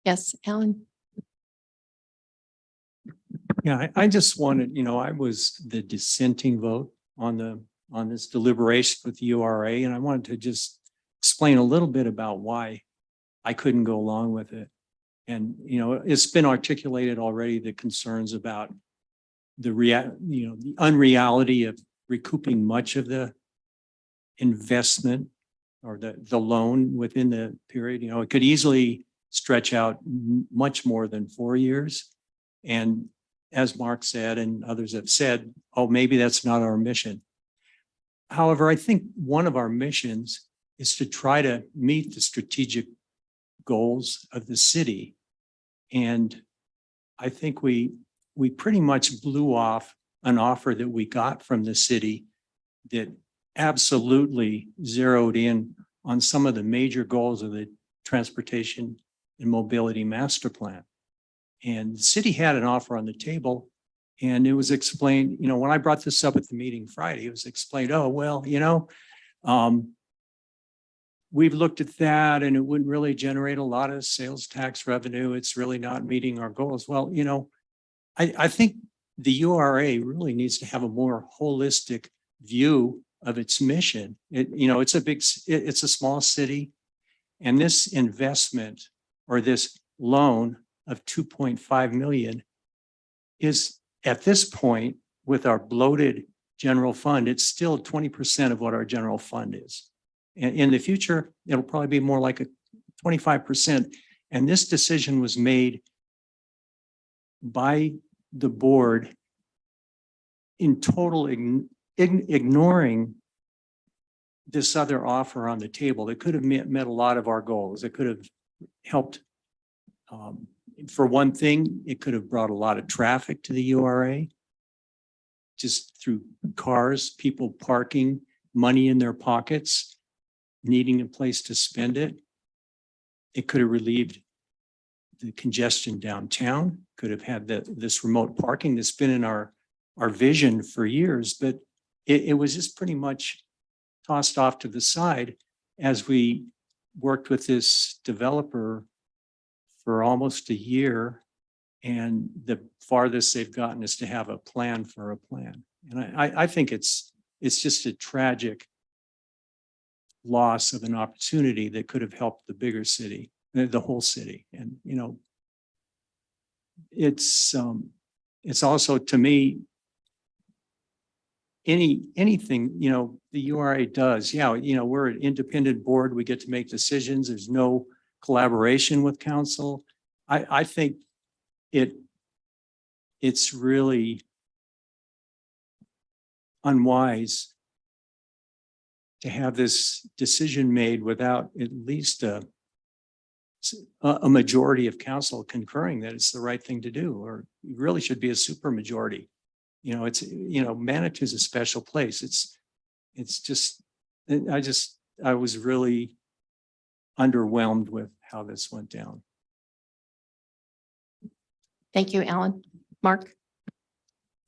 [SPEAKER 1] Yes, Alan.
[SPEAKER 11] Yeah, I just wanted, I was the dissenting vote on this deliberation with the URA, and I wanted to just explain a little bit about why I couldn't go along with it. And, it's been articulated already, the concerns about the unreality of recouping much of the investment or the loan within the period. It could easily stretch out much more than 4 years. And as Mark said, and others have said, oh, maybe that's not our mission. However, I think one of our missions is to try to meet the strategic goals of the city. And I think we pretty much blew off an offer that we got from the city that absolutely zeroed in on some of the major goals of the transportation and mobility master plan. And the city had an offer on the table, and it was explained, when I brought this up at the meeting Friday, it was explained, oh, well, we've looked at that and it wouldn't really generate a lot of sales tax revenue. It's really not meeting our goals. Well, I think the URA really needs to have a more holistic view of its mission. It's a small city, and this investment or this loan of 2.5 million is, at this point, with our bloated general fund, it's still 20% of what our general fund is. And in the future, it'll probably be more like a 25%. And this decision was made by the board in total ignoring this other offer on the table that could have met a lot of our goals. It could have helped. For one thing, it could have brought a lot of traffic to the URA, just through cars, people parking, money in their pockets, needing a place to spend it. It could have relieved the congestion downtown, could have had this remote parking that's been in our vision for years, but it was just pretty much tossed off to the side as we worked with this developer for almost a year. And the farthest they've gotten is to have a plan for a plan. And I think it's just a tragic loss of an opportunity that could have helped the bigger city, the whole city. And, you know, it's also, to me, anything, you know, the URA does, yeah, you know, we're an independent board, we get to make decisions, there's no collaboration with council. I think it's really unwise to have this decision made without at least a majority of council concurring that it's the right thing to do, or it really should be a super majority. You know, it's, you know, Manitou is a special place. It's just, I was really underwhelmed with how this went down.
[SPEAKER 1] Thank you, Alan. Mark?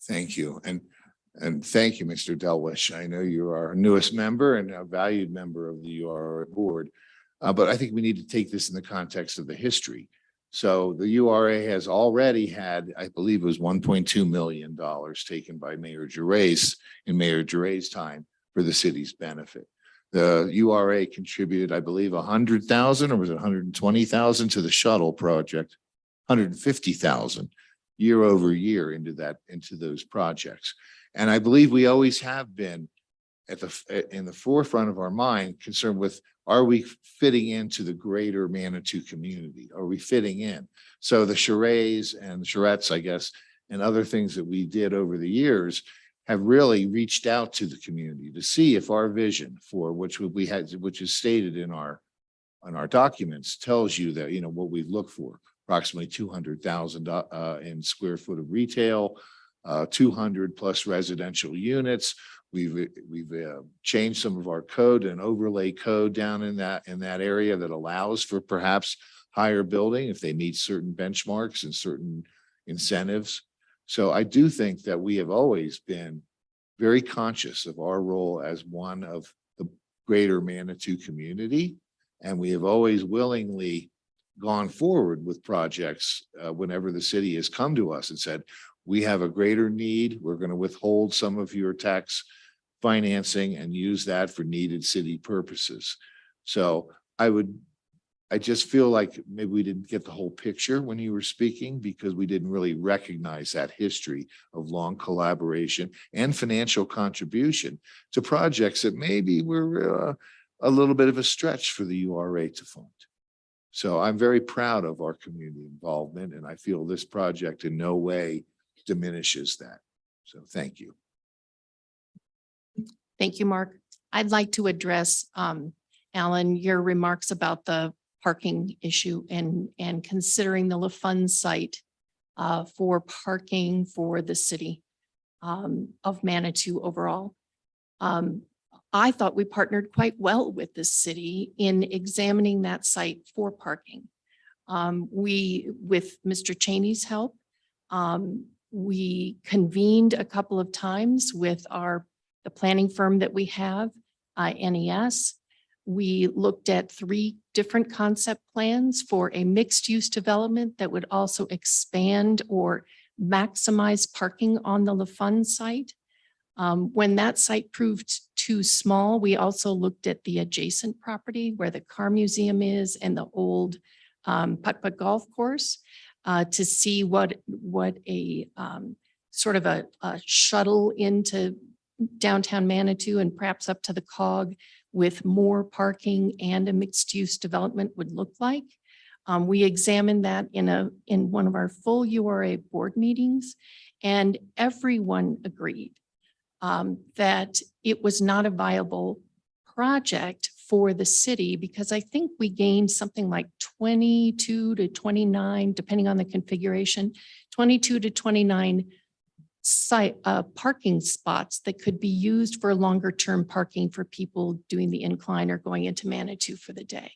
[SPEAKER 12] Thank you. And thank you, Mr. Delwish. I know you are our newest member and a valued member of the URA board. But I think we need to take this in the context of the history. So the URA has already had, I believe it was $1.2 million taken by Mayor Gerace in Mayor Gerace's time for the city's benefit. The URA contributed, I believe, 100,000 or was it 120,000 to the shuttle project, 150,000 year over year into those projects. And I believe we always have been in the forefront of our mind concerned with, are we fitting into the greater Manitou community? Are we fitting in? So the charades and the charrettes, I guess, and other things that we did over the years have really reached out to the community to see if our vision for which is stated in our documents tells you that, you know, what we look for, approximately 200,000 in square foot of retail, 200 plus residential units. We've changed some of our code and overlay code down in that area that allows for perhaps higher building if they meet certain benchmarks and certain incentives. So I do think that we have always been very conscious of our role as one of the greater Manitou community. And we have always willingly gone forward with projects whenever the city has come to us and said, we have a greater need. We're going to withhold some of your tax financing and use that for needed city purposes. So I just feel like maybe we didn't get the whole picture when you were speaking because we didn't really recognize that history of long collaboration and financial contribution to projects that maybe were a little bit of a stretch for the URA to fund. So I'm very proud of our community involvement, and I feel this project in no way diminishes that. So thank you.
[SPEAKER 1] Thank you, Mark. I'd like to address, Alan, your remarks about the parking issue and considering the LaFun site for parking for the city of Manitou overall. I thought we partnered quite well with the city in examining that site for parking. With Mr. Cheney's help, we convened a couple of times with the planning firm that we have, NES. We looked at 3 different concept plans for a mixed-use development that would also expand or maximize parking on the LaFun site. When that site proved too small, we also looked at the adjacent property where the car museum is and the old putt-putt golf course to see what a sort of a shuttle into downtown Manitou and perhaps up to the COG with more parking and a mixed-use development would look like. We examined that in one of our full URA board meetings, and everyone agreed that it was not a viable project for the city because I think we gained something like 22 to 29, depending on the configuration, 22 to 29 parking spots that could be used for longer term parking for people doing the incline or going into Manitou for the day.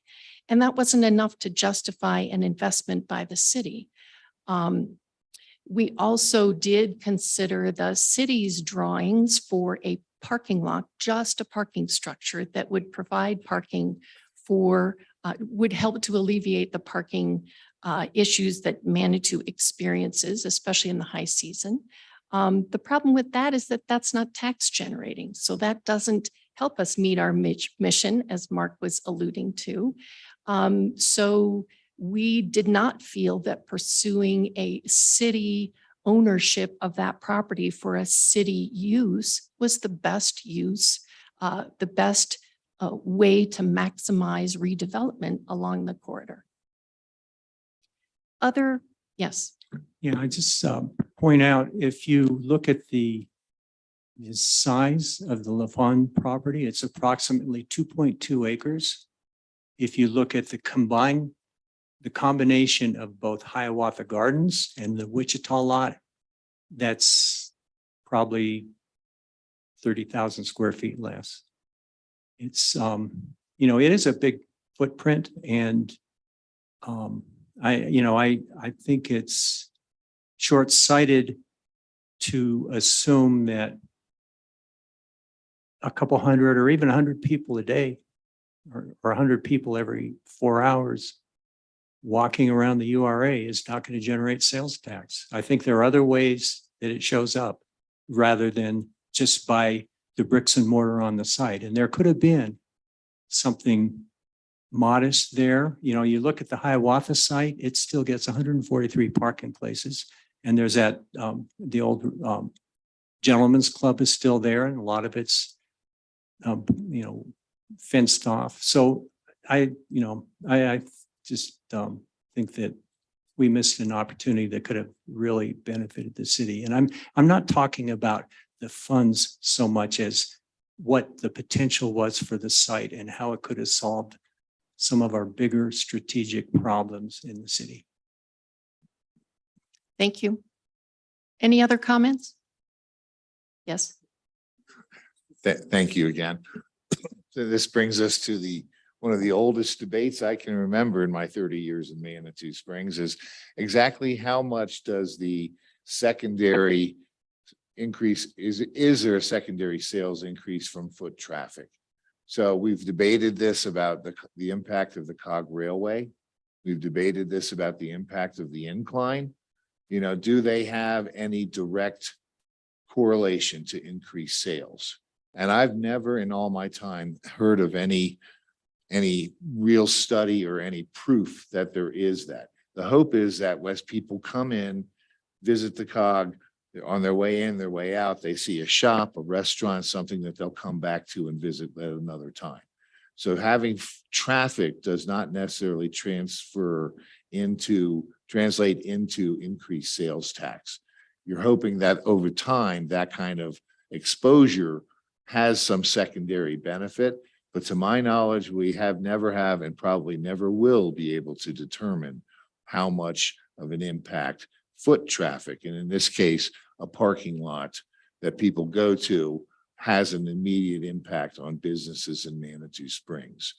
[SPEAKER 1] And that wasn't enough to justify an investment by the city. We also did consider the city's drawings for a parking lot, just a parking structure that would provide parking for, would help to alleviate the parking issues that Manitou experiences, especially in the high season. The problem with that is that that's not tax generating. So that doesn't help us meet our mission, as Mark was alluding to. So we did not feel that pursuing a city ownership of that property for a city use was the best use, the best way to maximize redevelopment along the corridor. Other, yes.
[SPEAKER 11] Yeah, I just point out, if you look at the size of the LaFawn property, it's approximately 2.2 acres. If you look at the combination of both Hiawatha Gardens and the Wichita lot, that's probably 30,000 square feet less. It's, it is a big footprint, and I think it's short-sighted to assume that a couple hundred or even 100 people a day or 100 people every 4 hours walking around the URA is not going to generate sales tax. I think there are other ways that it shows up rather than just by the bricks and mortar on the site. And there could have been something modest there. You look at the Hiawatha site, it still gets 143 parking places. And there's that, the old Gentlemen's Club is still there, and a lot of it's, fenced off. So I just think that we missed an opportunity that could have really benefited the city. And I'm not talking about the funds so much as what the potential was for the site and how it could have solved some of our bigger strategic problems in the city.
[SPEAKER 1] Thank you. Any other comments? Yes.
[SPEAKER 12] Thank you again. So this brings us to one of the oldest debates I can remember in my 30 years in Manitou Springs is exactly how much does the secondary increase, is there a secondary sales increase from foot traffic? So we've debated this about the impact of the Cog Railway. We've debated this about the impact of the incline. Do they have any direct correlation to increased sales? And I've never in all my time heard of any real study or any proof that there is that. The hope is that as people come in, visit the Cog, on their way in, their way out, they see a shop, a restaurant, something that they'll come back to and visit at another time. So having traffic does not necessarily translate into increased sales tax. You're hoping that over time, that kind of exposure has some secondary benefit. But to my knowledge, we never have and probably never will be able to determine how much of an impact foot traffic, and in this case, a parking lot that people go to, has an immediate impact on businesses in Manitou Springs.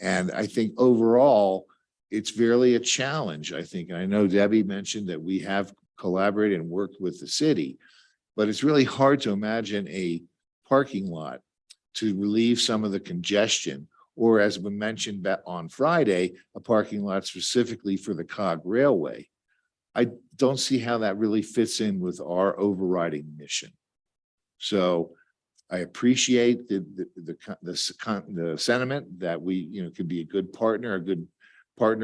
[SPEAKER 12] And I think overall, it's really a challenge. I think, and I know Debbie mentioned that we have collaborated and worked with the city, but it's really hard to imagine a parking lot to relieve some of the congestion, or as we mentioned on Friday, a parking lot specifically for the Cog Railway. I don't see how that really fits in with our overriding mission. So I appreciate the sentiment that we could be a good partner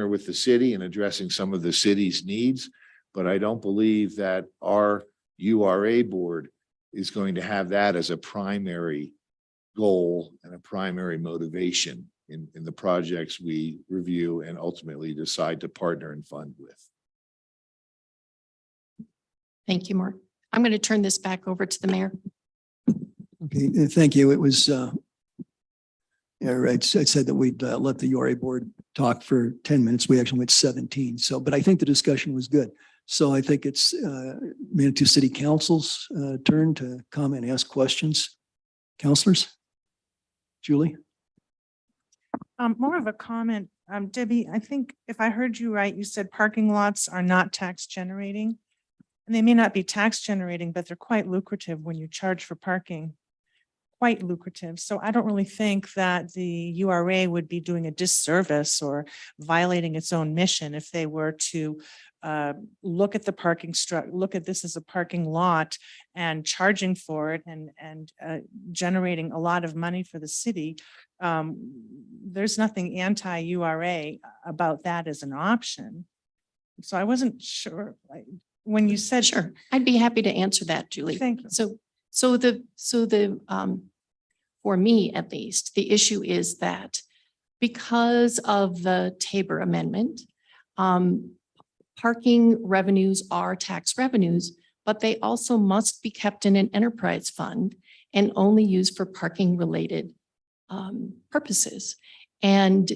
[SPEAKER 12] with the city in addressing some of the city's needs, but I don't believe that our URA board is going to have that as a primary goal and a primary motivation in the projects we review and ultimately decide to partner and fund with.
[SPEAKER 1] Thank you, Mark. I'm going to turn this back over to the mayor.
[SPEAKER 2] Okay, thank you. It was, I said that we'd let the URA board talk for 10 minutes. We actually went 17. But I think the discussion was good. So I think it's Manitou City Council's turn to comment and ask questions. Councilors? Julie?
[SPEAKER 8] More of a comment. Debbie, I think if I heard you right, you said parking lots are not tax generating. And they may not be tax generating, but they're quite lucrative when you charge for parking. quite lucrative. So I don't really think that the URA would be doing a disservice or violating its own mission if they were to look at the look at this as a parking lot and charging for it and generating a lot of money for the city. There's nothing anti-URA about that as an option. So I wasn't sure, when you said.
[SPEAKER 1] Sure, I'd be happy to answer that, Julie.
[SPEAKER 8] Thank you.
[SPEAKER 1] For me at least, the issue is that because of the Tabor Amendment, parking revenues are tax revenues, but they also must be kept in an enterprise fund and only used for parking related purposes. And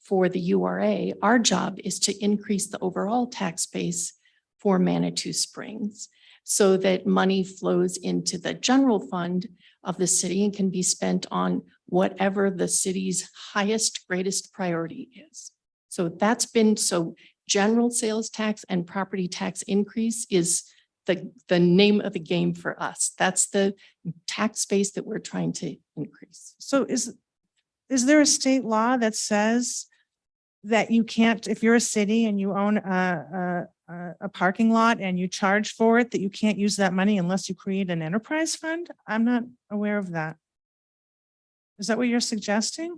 [SPEAKER 1] for the URA, our job is to increase the overall tax base for Manitou Springs so that money flows into the general fund of the city and can be spent on whatever the city's highest, greatest priority is. So that's been, so general sales tax and property tax increase is the name of the game for us. That's the tax base that we're trying to increase.
[SPEAKER 8] So is there a state law that says that you can't, if you're a city and you own a parking lot and you charge for it, that you can't use that money unless you create an enterprise fund? I'm not aware of that. Is that what you're suggesting?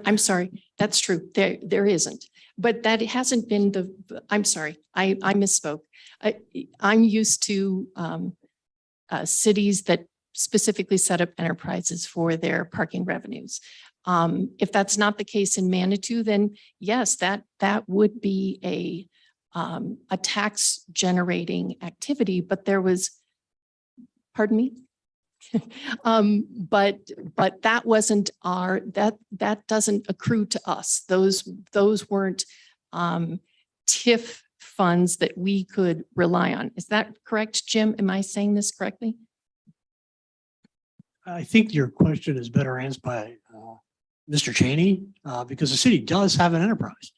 [SPEAKER 1] I'm sorry, that's true. There isn't, but that hasn't been I'm sorry, I misspoke. I'm used to cities that specifically set up enterprises for their parking revenues. If that's not the case in Manitou, then yes, that would be a tax generating activity, but there was, pardon me? But that wasn't that doesn't accrue to us. Those weren't TIF funds that we could rely on. Is that correct, Jim? Am I saying this correctly?
[SPEAKER 4] I think your question is better answered by Mr. Cheney, because the city does have an enterprise.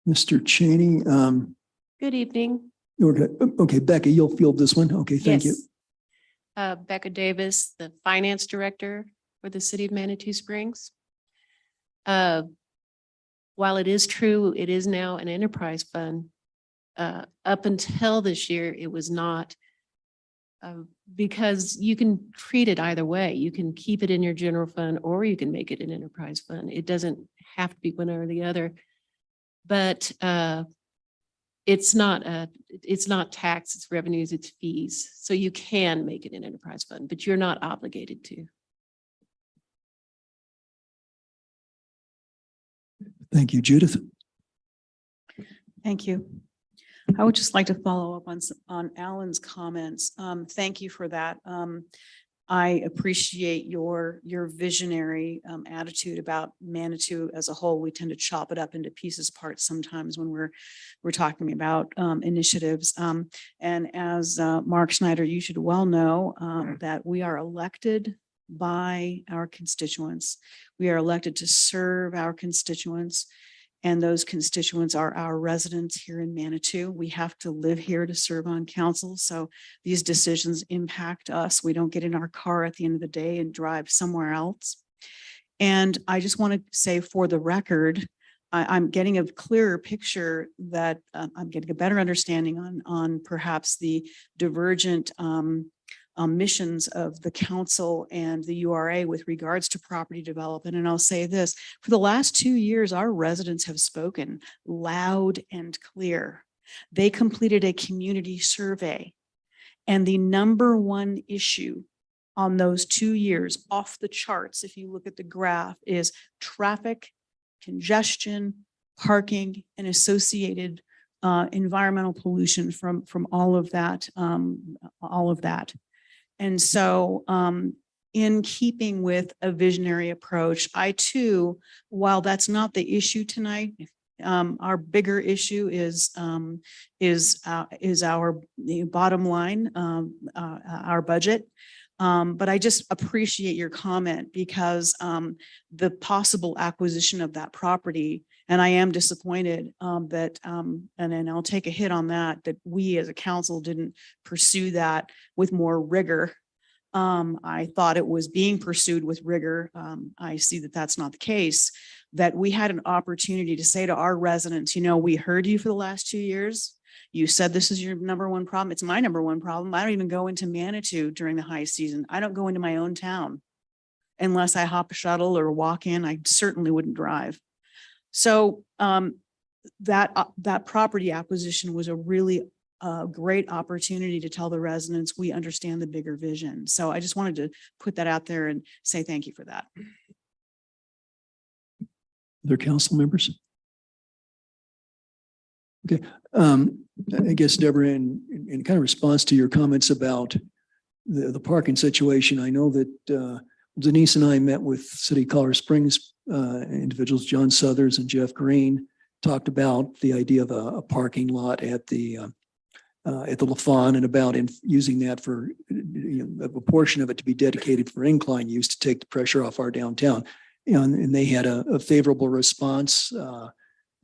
[SPEAKER 2] Mr. Cheney,
[SPEAKER 13] Good evening.
[SPEAKER 2] okay, Becca, you'll field this one. Okay, thank you.
[SPEAKER 13] Yes. Becca Davis, the Finance Director for the City of Manitou Springs. While it is true, it is now an enterprise fund. Up until this year, it was not. Because you can treat it either way. You can keep it in your general fund or you can make it an enterprise fund. It doesn't have to be one or the other. But it's not tax, it's revenues, it's fees. So you can make it an enterprise fund, but you're not obligated to.
[SPEAKER 2] Thank you, Judith.
[SPEAKER 7] Thank you. I would just like to follow up on Alan's comments. Thank you for that. I appreciate your visionary attitude about Manitou as a whole. We tend to chop it up into pieces, parts sometimes when we're talking about initiatives. And as Mark Schneider, you should well know that we are elected by our constituents. We are elected to serve our constituents. And those constituents are our residents here in Manitou. We have to live here to serve on council. So these decisions impact us. We don't get in our car at the end of the day and drive somewhere else. And I just want to say for the record, I'm getting a clearer picture that I'm getting a better understanding on perhaps the divergent missions of the council and the URA with regards to property development. And I'll say this, for the last 2 years, our residents have spoken loud and clear. They completed a community survey, and the number one issue on those 2 years off the charts, if you look at the graph, is traffic, congestion, parking, and associated environmental pollution from all of that. And so in keeping with a visionary approach, I too, while that's not the issue tonight, our bigger issue is our bottom line, our budget. But I just appreciate your comment because the possible acquisition of that property, and I am disappointed that, and then I'll take a hit on that, that we as a council didn't pursue that with more rigor. I thought it was being pursued with rigor. I see that that's not the case, that we had an opportunity to say to our residents, you know, we heard you for the last 2 years. You said this is your number one problem. It's my number one problem. I don't even go into Manitou during the high season. I don't go into my own town unless I hop a shuttle or walk in. I certainly wouldn't drive. So that property acquisition was a really great opportunity to tell the residents we understand the bigger vision. So I just wanted to put that out there and say thank you for that.
[SPEAKER 2] Other council members? Okay, I guess Deborah, in kind of response to your comments about the parking situation, I know that Denise and I met with City of Colorado Springs individuals, John Southers and Jeff Green, talked about the idea of a parking lot at the LaFawn and about using that for, you know, a portion of it to be dedicated for incline use to take the pressure off our downtown. And they had a favorable response.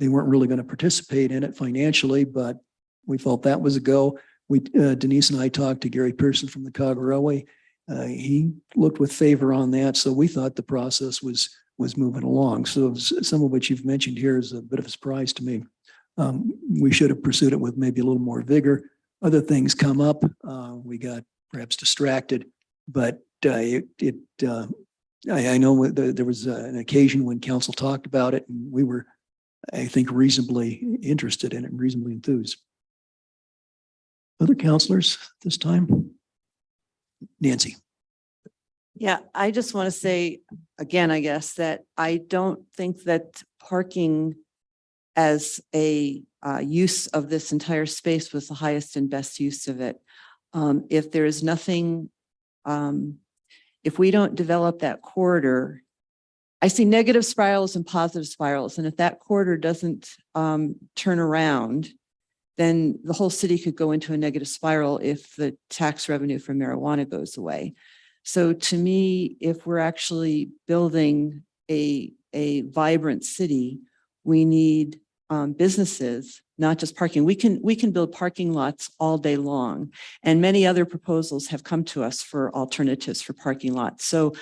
[SPEAKER 2] They weren't really going to participate in it financially, but we felt that was a go. Denise and I talked to Gary Pearson from the Chicago Railway. He looked with favor on that. So we thought the process was moving along. So some of what you've mentioned here is a bit of a surprise to me. We should have pursued it with maybe a little more vigor. Other things come up. We got perhaps distracted, but I know there was an occasion when council talked about it and we were, I think, reasonably interested in it and reasonably enthused. Other councilors this time? Nancy.
[SPEAKER 10] Yeah, I just want to say again, I guess that I don't think that parking as a use of this entire space was the highest and best use of it. If there is nothing, if we don't develop that corridor, I see negative spirals and positive spirals. And if that corridor doesn't turn around, then the whole city could go into a negative spiral if the tax revenue from marijuana goes away. So to me, if we're actually building a vibrant city, we need businesses, not just parking. We can build parking lots all day long. And many other proposals have come to us for alternatives for parking lots. So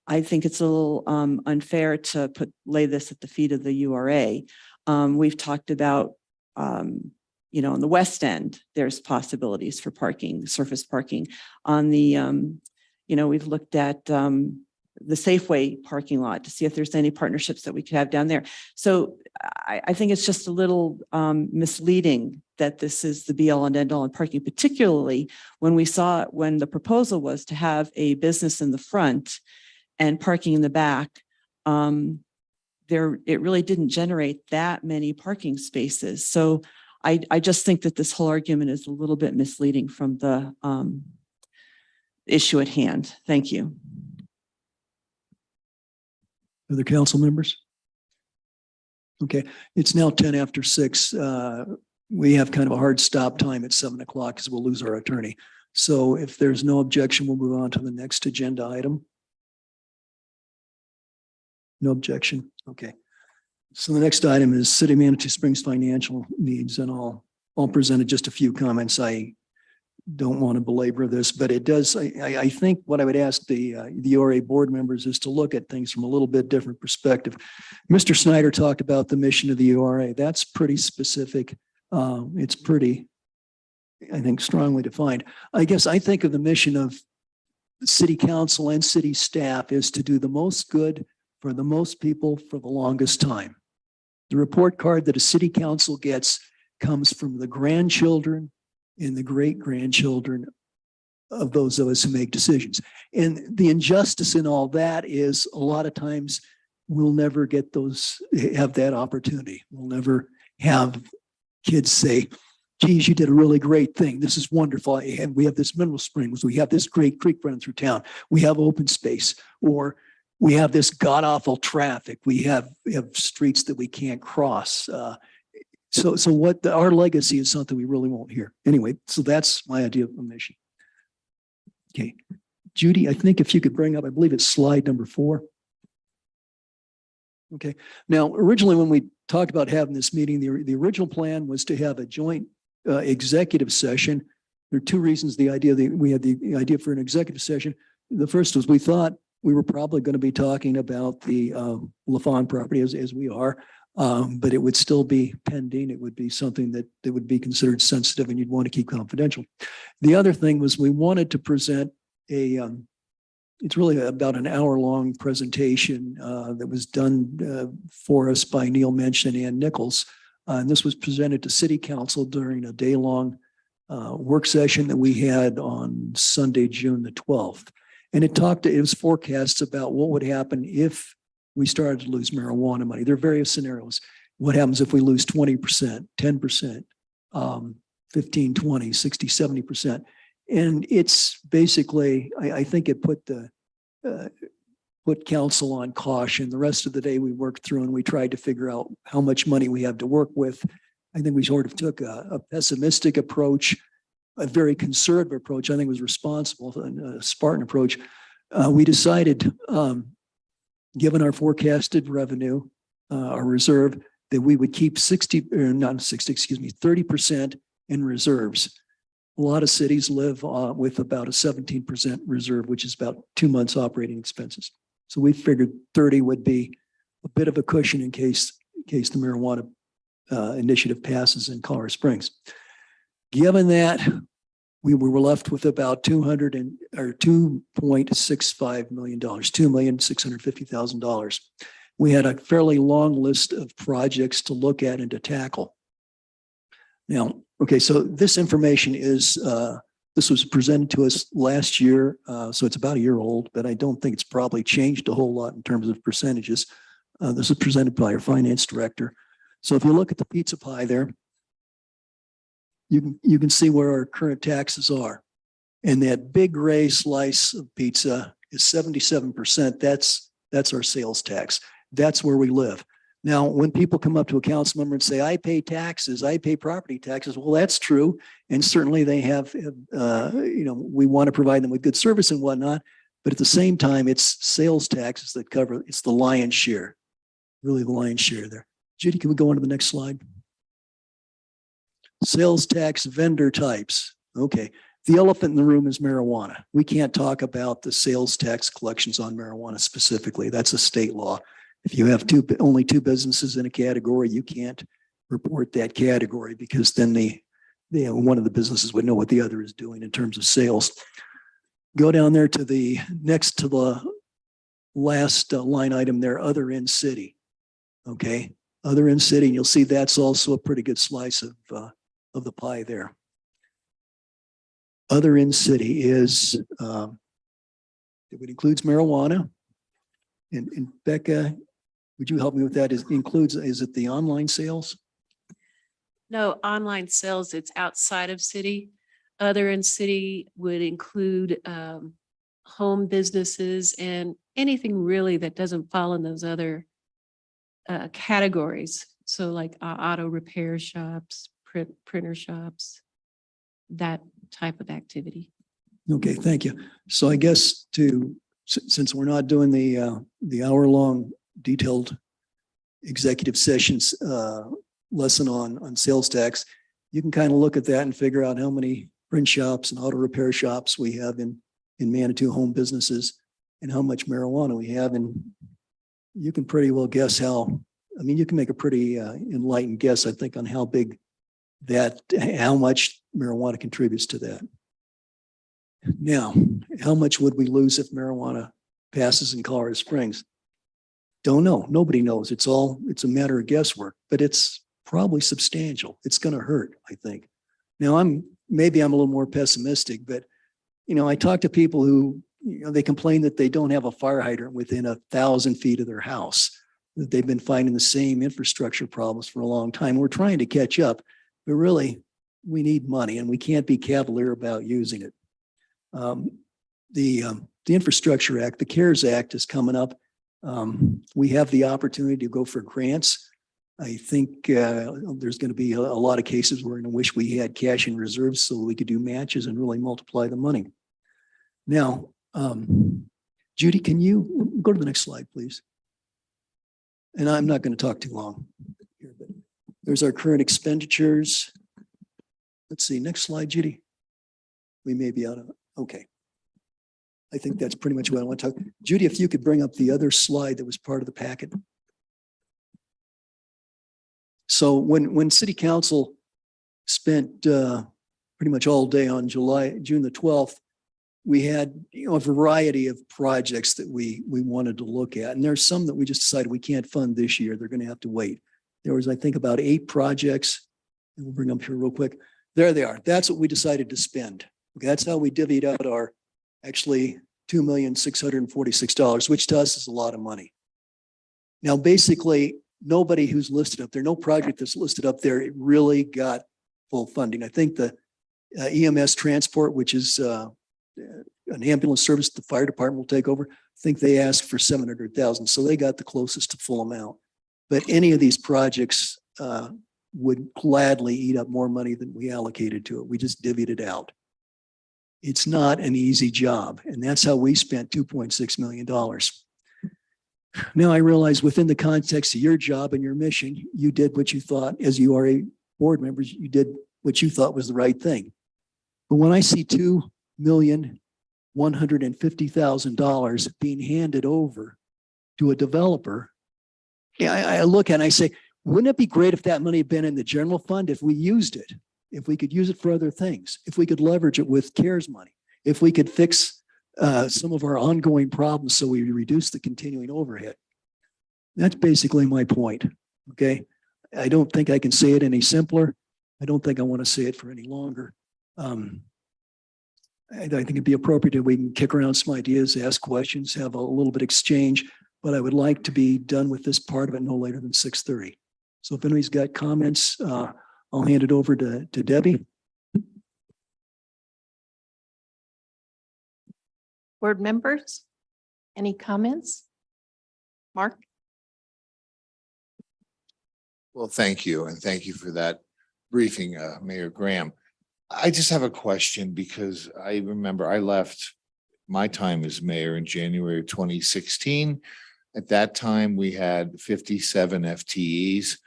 [SPEAKER 10] I think it's a little unfair to lay this at the feet of the URA. We've talked about, you know, on the West End, there's possibilities for parking, surface parking. On the, you know, we've looked at the Safeway parking lot to see if there's any partnerships that we could have down there. So I think it's just a little misleading that this is the be all and end all in parking, particularly when we saw when the proposal was to have a business in the front and parking in the back. It really didn't generate that many parking spaces. So I just think that this whole argument is a little bit misleading from the issue at hand. Thank you.
[SPEAKER 2] Other council members? Okay, it's now 10 after 6. We have kind of a hard stop time at 7 o'clock because we'll lose our attorney. So if there's no objection, we'll move on to the next agenda item. No objection. Okay. So the next item is City of Manitou Springs financial needs, and I'll present just a few comments. I don't want to belabor this, but it does. I think what I would ask the URA board members is to look at things from a little bit different perspective. Mr. Snyder talked about the mission of the URA. That's pretty specific. It's pretty, I think, strongly defined. I guess I think of the mission of the city council and city staff is to do the most good for the most people for the longest time. The report card that a city council gets comes from the grandchildren and the great-grandchildren of those of us who make decisions. And the injustice in all that is a lot of times we'll never get have that opportunity. We'll never have kids say, geez, you did a really great thing. This is wonderful. And we have this mineral springs. We have this great creek running through town. We have open space, or we have this god-awful traffic. We have streets that we can't cross. So what our legacy is something we really won't hear. Anyway, so that's my idea of a mission. Okay. Judy, I think if you could bring up, I believe it's slide number 4. Okay. Now, originally, when we talked about having this meeting, the original plan was to have a joint executive session. There are 2 reasons we had the idea for an executive session. The first was we thought we were probably going to be talking about the LaFawn property as we are, but it would still be pending. It would be something that would be considered sensitive and you'd want to keep confidential. The other thing was we wanted to present it's really about an hour-long presentation that was done for us by Neil Mensch and Ann Nichols. And this was presented to City Council during a day-long work session that we had on Sunday, June the 12th. And it was forecasts about what would happen if we started to lose marijuana money. There are various scenarios. What happens if we lose 20%, 10%, 15, 20, 60, 70%? And it's basically, I think it put council on caution. The rest of the day we worked through and we tried to figure out how much money we have to work with. I think we sort of took a pessimistic approach, a very conservative approach. I think was responsible, a Spartan approach. We decided, given our forecasted revenue, our reserve, that we would keep 30% in reserves. A lot of cities live with about a 17% reserve, which is about 2 months operating expenses. So we figured 30 would be a bit of a cushion in case the marijuana initiative passes in Colorado Springs. Given that, we were left with about $2.65 million, $2,650,000. We had a fairly long list of projects to look at and to tackle. Now, okay, so this information this was presented to us last year, so it's about a year old, but I don't think it's probably changed a whole lot in terms of percentages. This is presented by our finance director. So if you look at the pizza pie there, you can see where our current taxes are. And that big gray slice of pizza is 77%. That's our sales tax. That's where we live. Now, when people come up to a council member and say, I pay taxes, I pay property taxes, well, that's true. And certainly they have, we want to provide them with good service and whatnot. But at the same time, it's sales taxes that cover, it's the lion's share, really the lion's share there. Judy, can we go on to the next slide? Sales tax vendor types. Okay. The elephant in the room is marijuana. We can't talk about the sales tax collections on marijuana specifically. That's a state law. If you have only 2 businesses in a category, you can't report that category because then one of the businesses would know what the other is doing in terms of sales. Go down there to the next to the last line item there, other in city. Okay, other in city, and you'll see that's also a pretty good slice of the pie there. Other in city is it includes marijuana. And Becca, would you help me with that? Is it the online sales?
[SPEAKER 13] No, online sales, it's outside of city. Other in city would include home businesses and anything really that doesn't fall in those other categories. So like auto repair shops, printer shops, that type of activity.
[SPEAKER 2] Okay, thank you. So I guess since we're not doing the hour-long detailed executive sessions lesson on sales tax, you can kind of look at that and figure out how many print shops and auto repair shops we have in Manitou, home businesses, and how much marijuana we have. And you can pretty well guess you can make a pretty enlightened guess, I think, on how much marijuana contributes to that. Now, how much would we lose if marijuana passes in Colorado Springs? Don't know. Nobody knows. It's a matter of guesswork, but it's probably substantial. It's going to hurt, I think. Now, maybe I'm a little more pessimistic, but I talk to people who, they complain that they don't have a fire hydrant within 1,000 feet of their house, that they've been finding the same infrastructure problems for a long time. We're trying to catch up, but really we need money and we can't be cavalier about using it. The Infrastructure Act, the CARES Act is coming up. We have the opportunity to go for grants. I think there's going to be a lot of cases where we're going to wish we had cash in reserves so we could do matches and really multiply the money. Now, Judy, can you go to the next slide, please? And I'm not going to talk too long here, but there's our current expenditures. Let's see, next slide, Judy. We may be out of, okay. I think that's pretty much what I want to talk. Judy, if you could bring up the other slide that was part of the packet. So when city council spent pretty much all day on June the 12th, we had, a variety of projects that we wanted to look at. And there's some that we just decided we can't fund this year. They're going to have to wait. There was, I think, about 8 projects. And we'll bring them up here real quick. There they are. That's what we decided to spend. Okay, that's how we divvied out our actually $2,646,000, which to us is a lot of money. Now, basically, nobody who's listed up there, no project that's listed up there, it really got full funding. I think the EMS transport, which is an ambulance service the fire department will take over, I think they asked for 700,000. So they got the closest to full amount. But any of these projects would gladly eat up more money than we allocated to it. We just divvied it out. It's not an easy job. And that's how we spent $2.6 million. Now I realize within the context of your job and your mission, you did what you thought, as URA board members, you did what you thought was the right thing. But when I see $2,150,000 being handed over to a developer, I look at it and I say, wouldn't it be great if that money had been in the general fund, if we used it, if we could use it for other things, if we could leverage it with CARES money, if we could fix some of our ongoing problems so we reduce the continuing overhead. That's basically my point, okay? I don't think I can say it any simpler. I don't think I want to say it for any longer. I think it'd be appropriate that we can kick around some ideas, ask questions, have a little bit exchange, but I would like to be done with this part of it no later than 6:30. So if anybody's got comments, I'll hand it over to Debbie.
[SPEAKER 1] Board members, any comments? Mark?
[SPEAKER 12] Well, thank you. And thank you for that briefing, Mayor Graham. I just have a question because I remember I left my time as mayor in January of 2016. At that time, we had 57 FTEs.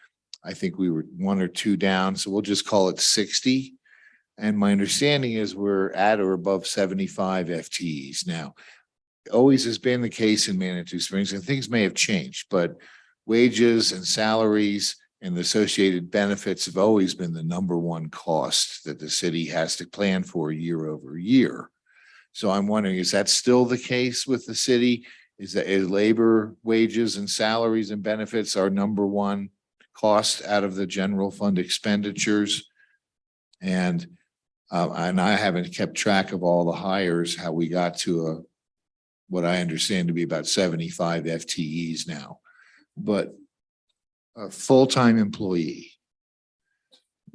[SPEAKER 12] I think we were 1 or 2 down, so we'll just call it 60. And my understanding is we're at or above 75 FTEs now. Always has been the case in Manitou Springs, and things may have changed, but wages and salaries and the associated benefits have always been the #1 cost that the city has to plan for year over year. So I'm wondering, is that still the case with the city? Is labor, wages and salaries and benefits our #1 cost out of the general fund expenditures? And I haven't kept track of all the hires, how we got to what I understand to be about 75 FTEs now, but a full-time employee.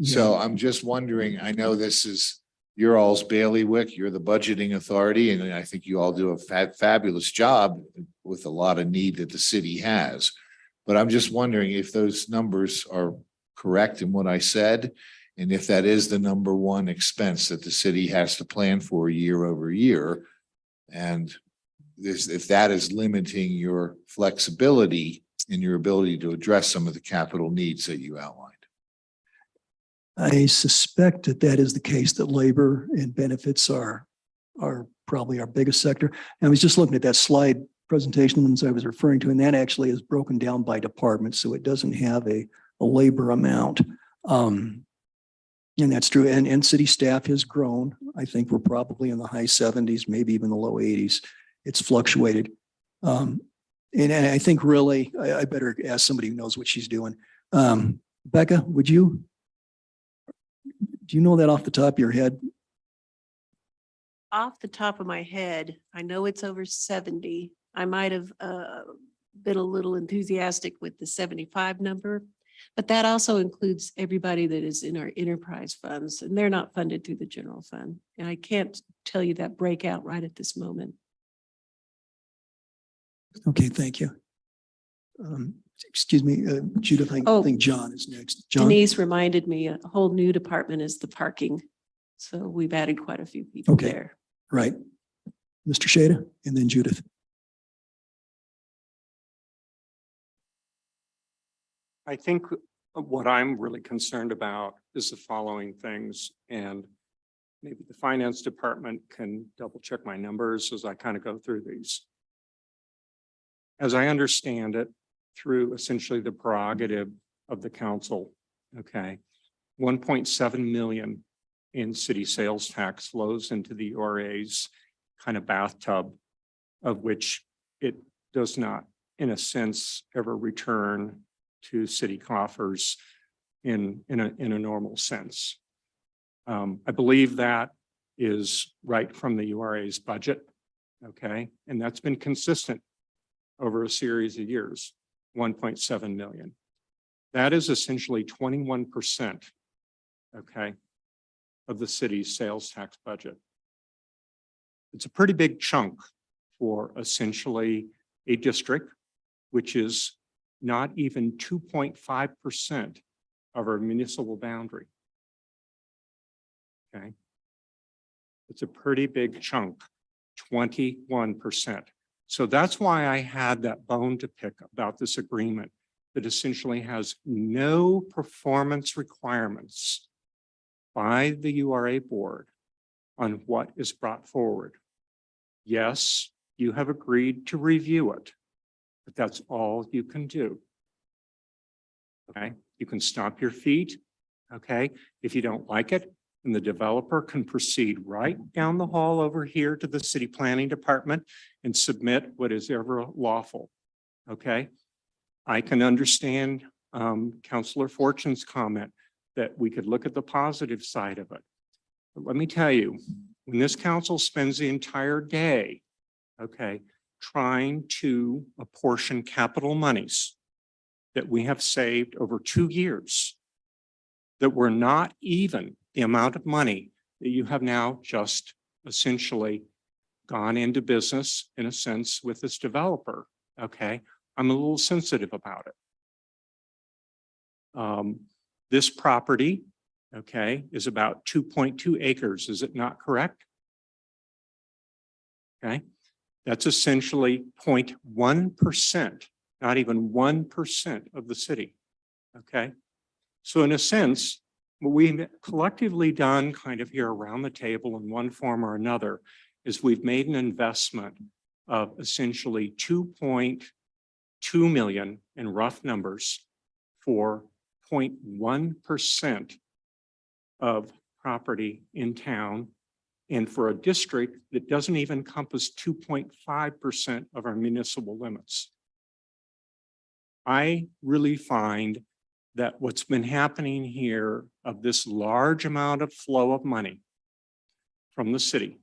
[SPEAKER 12] So I'm just wondering, I know this is your all's bailiwick, you're the budgeting authority, and I think you all do a fabulous job with a lot of need that the city has. But I'm just wondering if those numbers are correct in what I said, and if that is the #1 expense that the city has to plan for year over year. And if that is limiting your flexibility in your ability to address some of the capital needs that you outlined.
[SPEAKER 2] I suspect that that is the case, that labor and benefits are probably our biggest sector. And I was just looking at that slide presentation ones I was referring to, and that actually is broken down by department, so it doesn't have a labor amount. And that's true. And city staff has grown. I think we're probably in the high 70s, maybe even the low 80s. It's fluctuated. And I think really, I better ask somebody who knows what she's doing. Becca, do you know that off the top of your head?
[SPEAKER 13] Off the top of my head, I know it's over 70. I might have been a little enthusiastic with the 75 number, but that also includes everybody that is in our enterprise funds, and they're not funded through the general fund. And I can't tell you that breakout right at this moment.
[SPEAKER 2] Okay, thank you. Excuse me, Judith, I
[SPEAKER 13] Oh.
[SPEAKER 2] think John is next. John?
[SPEAKER 13] Denise reminded me a whole new department is the parking. So we've added quite a few people
[SPEAKER 2] Okay.
[SPEAKER 13] there.
[SPEAKER 2] Right. Mr. Shada, and then Judith.
[SPEAKER 9] I think what I'm really concerned about is the following things, and maybe the finance department can double check my numbers as I kind of go through these. As I understand it, through essentially the prerogative of the council, okay, 1.7 million in city sales tax flows into the URA's kind of bathtub, of which it does not, in a sense, ever return to city coffers in a normal sense. I believe that is right from the URA's budget, okay? And that's been consistent over a series of years, 1.7 million. That is essentially 21%, okay, of the city's sales tax budget. It's a pretty big chunk for essentially a district, which is not even 2.5% of our municipal boundary. Okay. It's a pretty big chunk, 21%. So that's why I had that bone to pick about this agreement that essentially has no performance requirements by the URA board on what is brought forward. Yes, you have agreed to review it, but that's all you can do. Okay, you can stomp your feet. Okay, if you don't like it, then the developer can proceed right down the hall over here to the city planning department and submit what is ever lawful. Okay, I can understand Councilor Fortune's comment that we could look at the positive side of it. But let me tell you, when this council spends the entire day, okay, trying to apportion capital monies that we have saved over 2 years, that were not even the amount of money that you have now just essentially gone into business in a sense with this developer. Okay, I'm a little sensitive about it. This property, okay, is about 2.2 acres. Is it not correct? Okay, that's essentially 0.1%, not even 1% of the city. Okay, so in a sense, what we've collectively done kind of here around the table in one form or another is we've made an investment of essentially 2.2 million in rough numbers for 0.1% of property in town, and for a district that doesn't even encompass 2.5% of our municipal limits. I really find that what's been happening here of this large amount of flow of money from the city,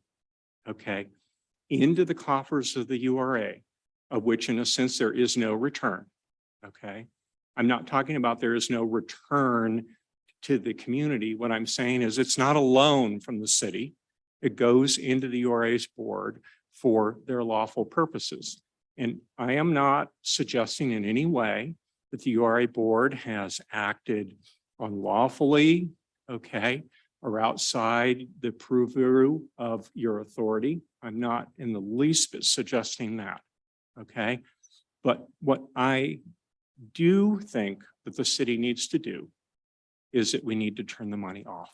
[SPEAKER 9] okay, into the coffers of the URA, of which in a sense there is no return, okay? I'm not talking about there is no return to the community. What I'm saying is it's not a loan from the city. It goes into the URA's board for their lawful purposes. And I am not suggesting in any way that the URA board has acted unlawfully, okay, or outside the purview of your authority. I'm not in the least bit suggesting that, okay? But what I do think that the city needs to do is that we need to turn the money off.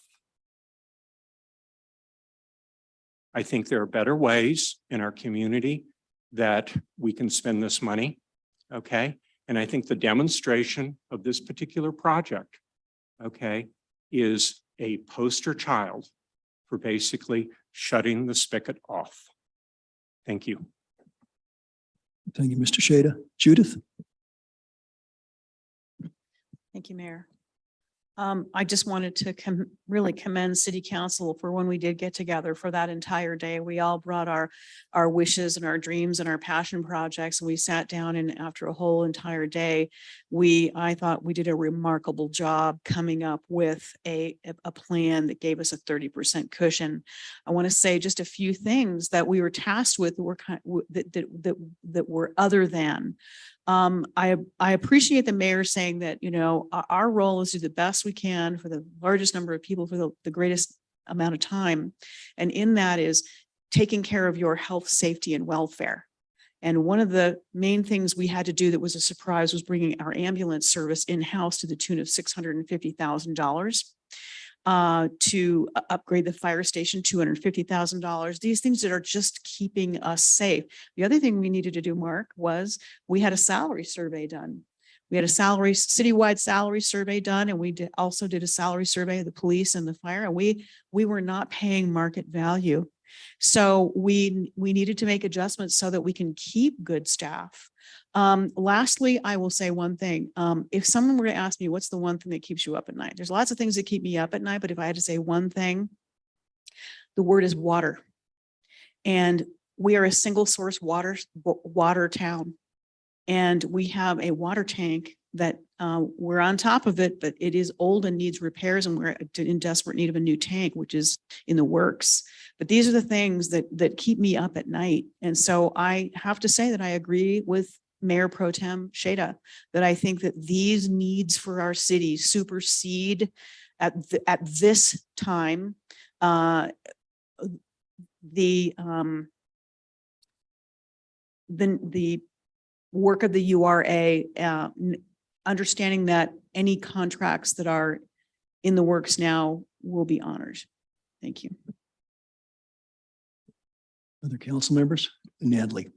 [SPEAKER 9] I think there are better ways in our community that we can spend this money, okay? And I think the demonstration of this particular project, okay, is a poster child for basically shutting the spigot off. Thank you.
[SPEAKER 2] Thank you, Mr. Shada. Judith?
[SPEAKER 7] Thank you, Mayor. I just wanted to really commend City Council for when we did get together for that entire day. We all brought our wishes and our dreams and our passion projects, and we sat down, and after a whole entire day, I thought we did a remarkable job coming up with a plan that gave us a 30% cushion. I want to say just a few things that we were tasked with that were other than. I appreciate the mayor saying that, you know, our role is to do the best we can for the largest number of people for the greatest amount of time. And in that is taking care of your health, safety, and welfare. And one of the main things we had to do that was a surprise was bringing our ambulance service in-house to the tune of $650,000. To upgrade the fire station, $250,000. These things that are just keeping us safe. The other thing we needed to do, Mark, was we had a salary survey done. We had a citywide salary survey done, and we also did a salary survey of the police and the fire, and we were not paying market value. So we needed to make adjustments so that we can keep good staff. Lastly, I will say one thing. If someone were to ask me, what's the one thing that keeps you up at night? There's lots of things that keep me up at night, but if I had to say one thing, the word is water. And we are a single source water town. And we have a water tank that we're on top of it, but it is old and needs repairs, and we're in desperate need of a new tank, which is in the works. But these are the things that keep me up at night. And so I have to say that I agree with Mayor Pro Tem Shada, that I think that these needs for our city supersede at this time the work of the URA, understanding that any contracts that are in the works now will be honored. Thank you.
[SPEAKER 2] Other council members? Natalie.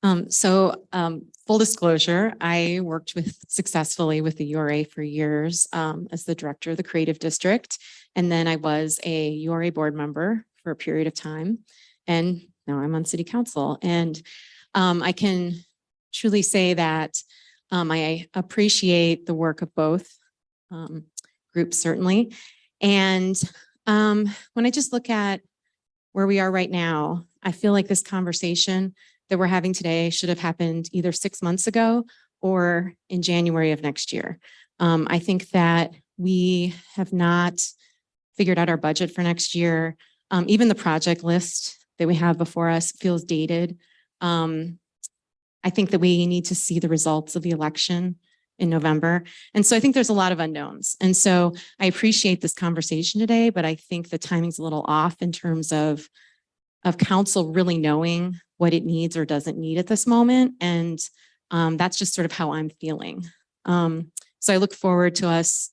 [SPEAKER 13] Full disclosure, I worked successfully with the URA for years as the director of the creative district. And then I was a URA board member for a period of time. And now I'm on city council. And I can truly say that I appreciate the work of both groups, certainly. And when I just look at where we are right now, I feel like this conversation that we're having today should have happened either 6 months ago or in January of next year. I think that we have not figured out our budget for next year. Even the project list that we have before us feels dated. I think that we need to see the results of the election in November. And so I think there's a lot of unknowns. And so I appreciate this conversation today, but I think the timing's a little off in terms of council really knowing what it needs or doesn't need at this moment. And that's just sort of how I'm feeling. So I look forward to us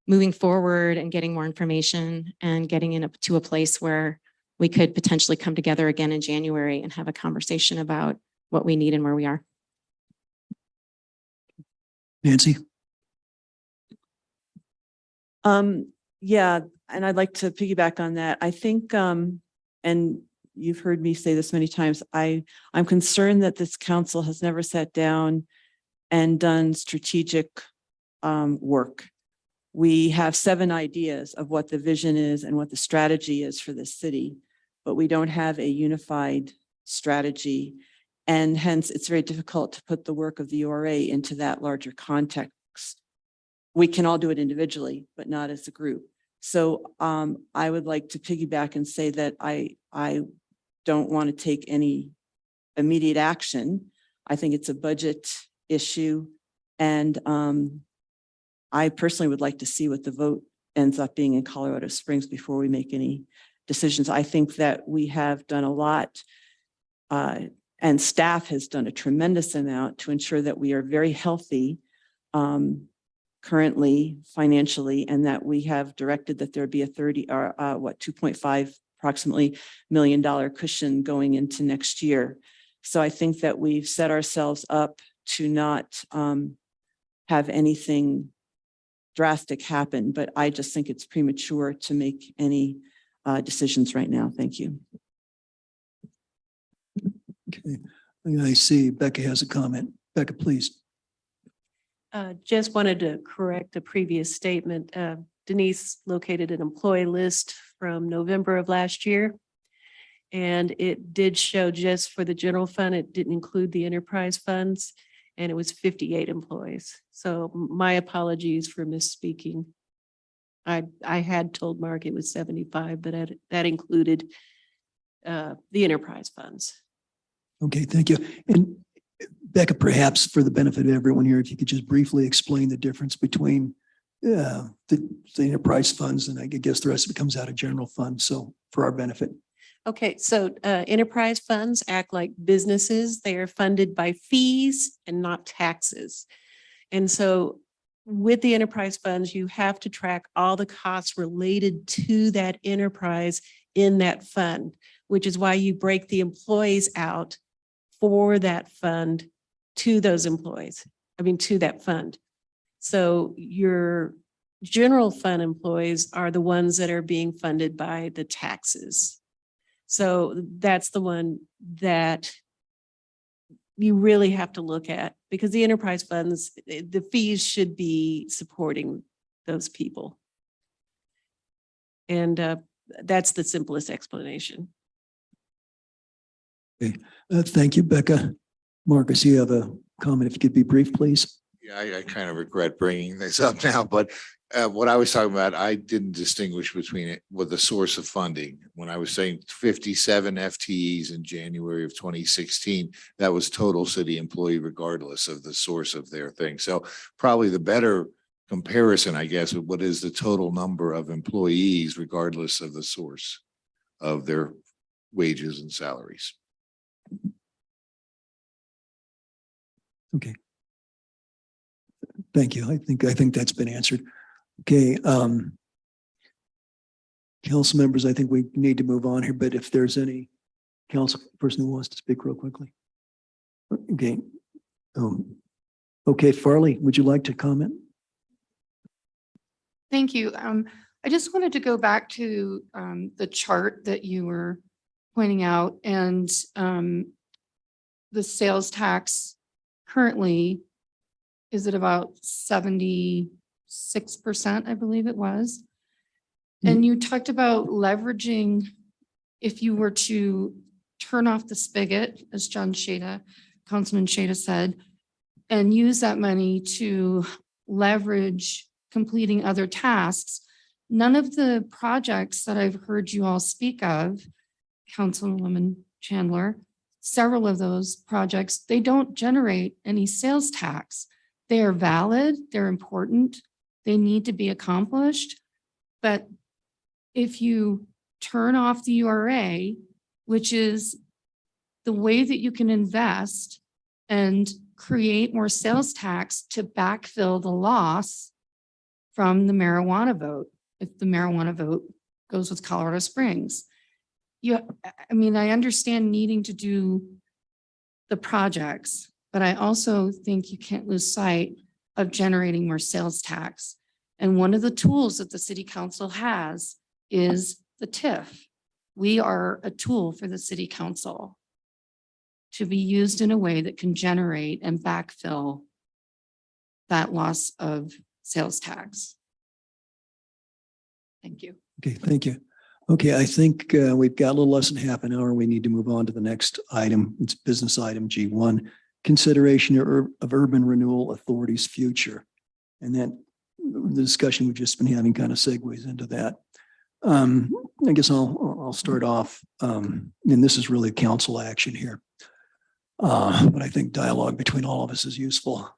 [SPEAKER 13] moving forward and getting more information and getting to a place where we could potentially come together again in January and have a conversation about what we need and where we are.
[SPEAKER 2] Nancy?
[SPEAKER 10] Yeah, and I'd like to piggyback on that. I think, and you've heard me say this many times, I'm concerned that this council has never sat down and done strategic work. We have 7 ideas of what the vision is and what the strategy is for this city, but we don't have a unified strategy. And hence it's very difficult to put the work of the URA into that larger context. We can all do it individually, but not as a group. So I would like to piggyback and say that I don't want to take any immediate action. I think it's a budget issue. And I personally would like to see what the vote ends up being in Colorado Springs before we make any decisions. I think that we have done a lot and staff has done a tremendous amount to ensure that we are very healthy currently financially, and that we have directed that there be a 2.5 approximately $1 million cushion going into next year. So I think that we've set ourselves up to not have anything drastic happen, but I just think it's premature to make any decisions right now. Thank you.
[SPEAKER 2] Okay. I see Becca has a comment. Becca, please.
[SPEAKER 13] Just wanted to correct a previous statement. Denise located an employee list from November of last year. And it did show just for the general fund, it didn't include the enterprise funds, and it was 58 employees. So my apologies for misspeaking. I had told Mark it was 75, but that included the enterprise funds.
[SPEAKER 2] Okay, thank you. And Becca, perhaps for the benefit of everyone here, if you could just briefly explain the difference between the enterprise funds, and I guess the rest of it comes out of general fund. So for our benefit.
[SPEAKER 13] Okay, so enterprise funds act like businesses. They are funded by fees and not taxes. And so with the enterprise funds, you have to track all the costs related to that enterprise in that fund, which is why you break the employees out for that fund to those employees, to that fund. So your general fund employees are the ones that are being funded by the taxes. So that's the one that you really have to look at, because the enterprise funds, the fees should be supporting those people. And that's the simplest explanation.
[SPEAKER 2] Thank you, Becca. Marcus, you have a comment. If you could be brief, please.
[SPEAKER 12] Yeah, I kind of regret bringing this up now, but what I was talking about, I didn't distinguish between it with the source of funding. When I was saying 57 FTEs in January of 2016, that was total city employee regardless of the source of their thing. So probably the better comparison, I guess, with what is the total number of employees regardless of the source of their wages and salaries.
[SPEAKER 2] Okay. Thank you. I think that's been answered. Okay. Council members, I think we need to move on here, but if there's any council person who wants to speak real quickly. Okay. Okay, Farley, would you like to comment?
[SPEAKER 14] Thank you. I just wanted to go back to the chart that you were pointing out, and the sales tax currently is at about 76%, I believe it was. And you talked about leveraging, if you were to turn off the spigot, as Councilman Shada said, and use that money to leverage completing other tasks. None of the projects that I've heard you all speak of, Councilwoman Chandler, several of those projects, they don't generate any sales tax. They are valid, they're important, they need to be accomplished. But if you turn off the URA, which is the way that you can invest and create more sales tax to backfill the loss from the marijuana vote, if the marijuana vote goes with Colorado Springs. I understand needing to do the projects, but I also think you can't lose sight of generating more sales tax. And one of the tools that the city council has is the TIF. We are a tool for the city council to be used in a way that can generate and backfill that loss of sales tax. Thank you.
[SPEAKER 2] Okay, thank you. Okay, I think we've got a little less than half an hour. We need to move on to the next item. It's business item G1, consideration of Urban Renewal Authority's future. And that the discussion we've just been having kind of segues into that. I guess I'll start off, and this is really council action here. But I think dialogue between all of us is useful.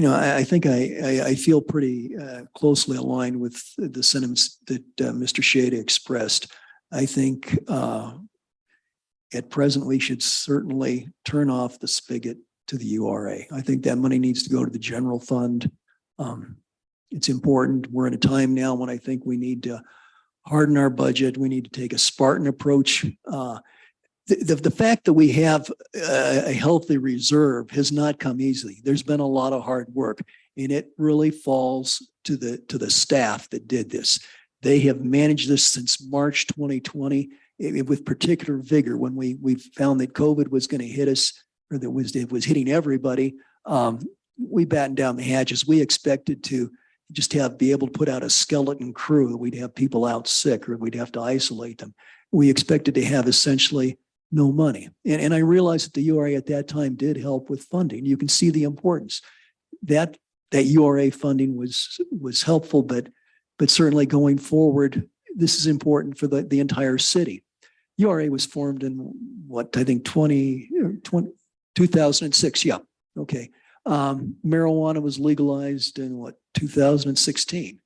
[SPEAKER 2] I think I feel pretty closely aligned with the sentiments that Mr. Shada expressed. I think at present, we should certainly turn off the spigot to the URA. I think that money needs to go to the general fund. It's important. We're in a time now when I think we need to harden our budget. We need to take a Spartan approach. The fact that we have a healthy reserve has not come easily. There's been a lot of hard work, and it really falls to the staff that did this. They have managed this since March 2020 with particular vigor. When we found that COVID was going to hit us, or that it was hitting everybody, we battened down the hatches. We expected to just be able to put out a skeleton crew. We'd have people out sick, or we'd have to isolate them. We expected to have essentially no money. And I realized that the URA at that time did help with funding. You can see the importance. That URA funding was helpful, but certainly going forward, this is important for the entire city. URA was formed in 2006. Yeah. Okay. Marijuana was legalized in what, 2016?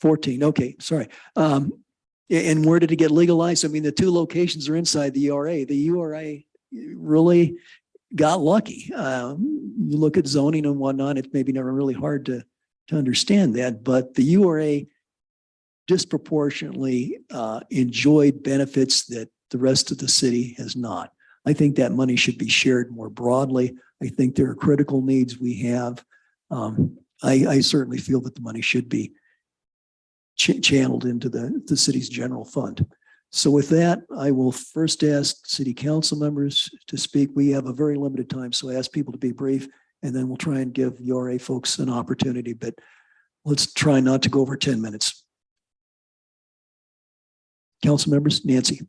[SPEAKER 2] 14, okay, sorry. And where did it get legalized? I mean, the two locations are inside the URA. The URA really got lucky. You look at zoning and whatnot, it's maybe never really hard to understand that, but the URA disproportionately enjoyed benefits that the rest of the city has not. I think that money should be shared more broadly. I think there are critical needs we have. I certainly feel that the money should be channeled into the city's general fund. So with that, I will first ask city council members to speak. We have a very limited time, so I ask people to be brief, and then we'll try and give URA folks an opportunity, but let's try not to go over 10 minutes. Council members, Nancy.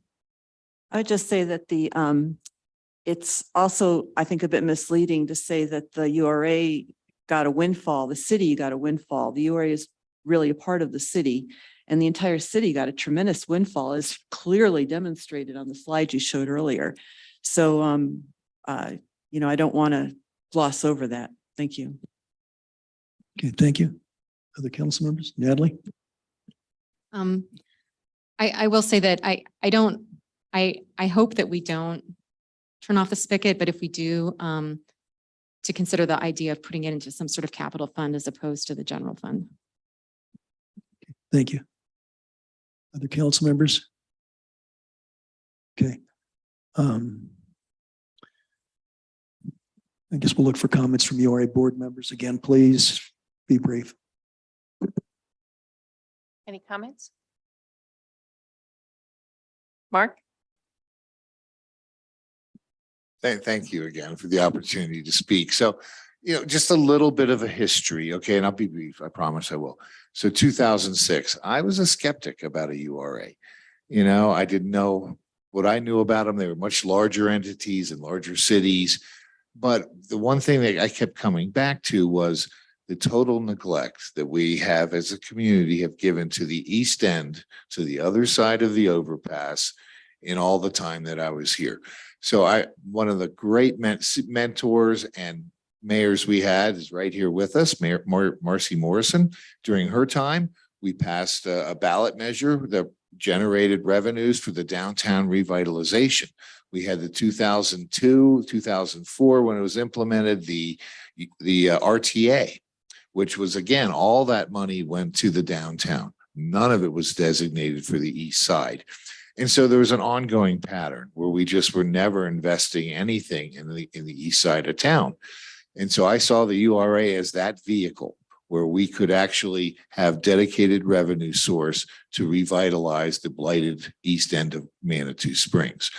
[SPEAKER 10] I would just say that it's also, I think, a bit misleading to say that the URA got a windfall, the city got a windfall. The URA is really a part of the city, and the entire city got a tremendous windfall, as clearly demonstrated on the slide you showed earlier. So, I don't want to gloss over that. Thank you.
[SPEAKER 2] Okay, thank you. Other council members, Natalie?
[SPEAKER 15] I will say that I hope that we don't turn off the spigot, but if we do, to consider the idea of putting it into some sort of capital fund as opposed to the general fund.
[SPEAKER 2] Thank you. Other council members? Okay. I guess we'll look for comments from URA board members. Again, please be brief.
[SPEAKER 1] Any comments? Mark?
[SPEAKER 12] Thank you again for the opportunity to speak. So, just a little bit of a history, okay, and I'll be brief, I promise I will. So 2006, I was a skeptic about a URA. I didn't know what I knew about them. They were much larger entities in larger cities. But the one thing that I kept coming back to was the total neglect that we have as a community have given to the East End, to the other side of the overpass in all the time that I was here. So one of the great mentors and mayors we had is right here with us, Mayor Marcy Morrison. During her time, we passed a ballot measure that generated revenues for the downtown revitalization. We had the 2002, 2004, when it was implemented, the RTA, which was, again, all that money went to the downtown. None of it was designated for the east side. And so there was an ongoing pattern where we just were never investing anything in the east side of town. And so I saw the URA as that vehicle where we could actually have dedicated revenue source to revitalize the blighted east end of Manitou Springs.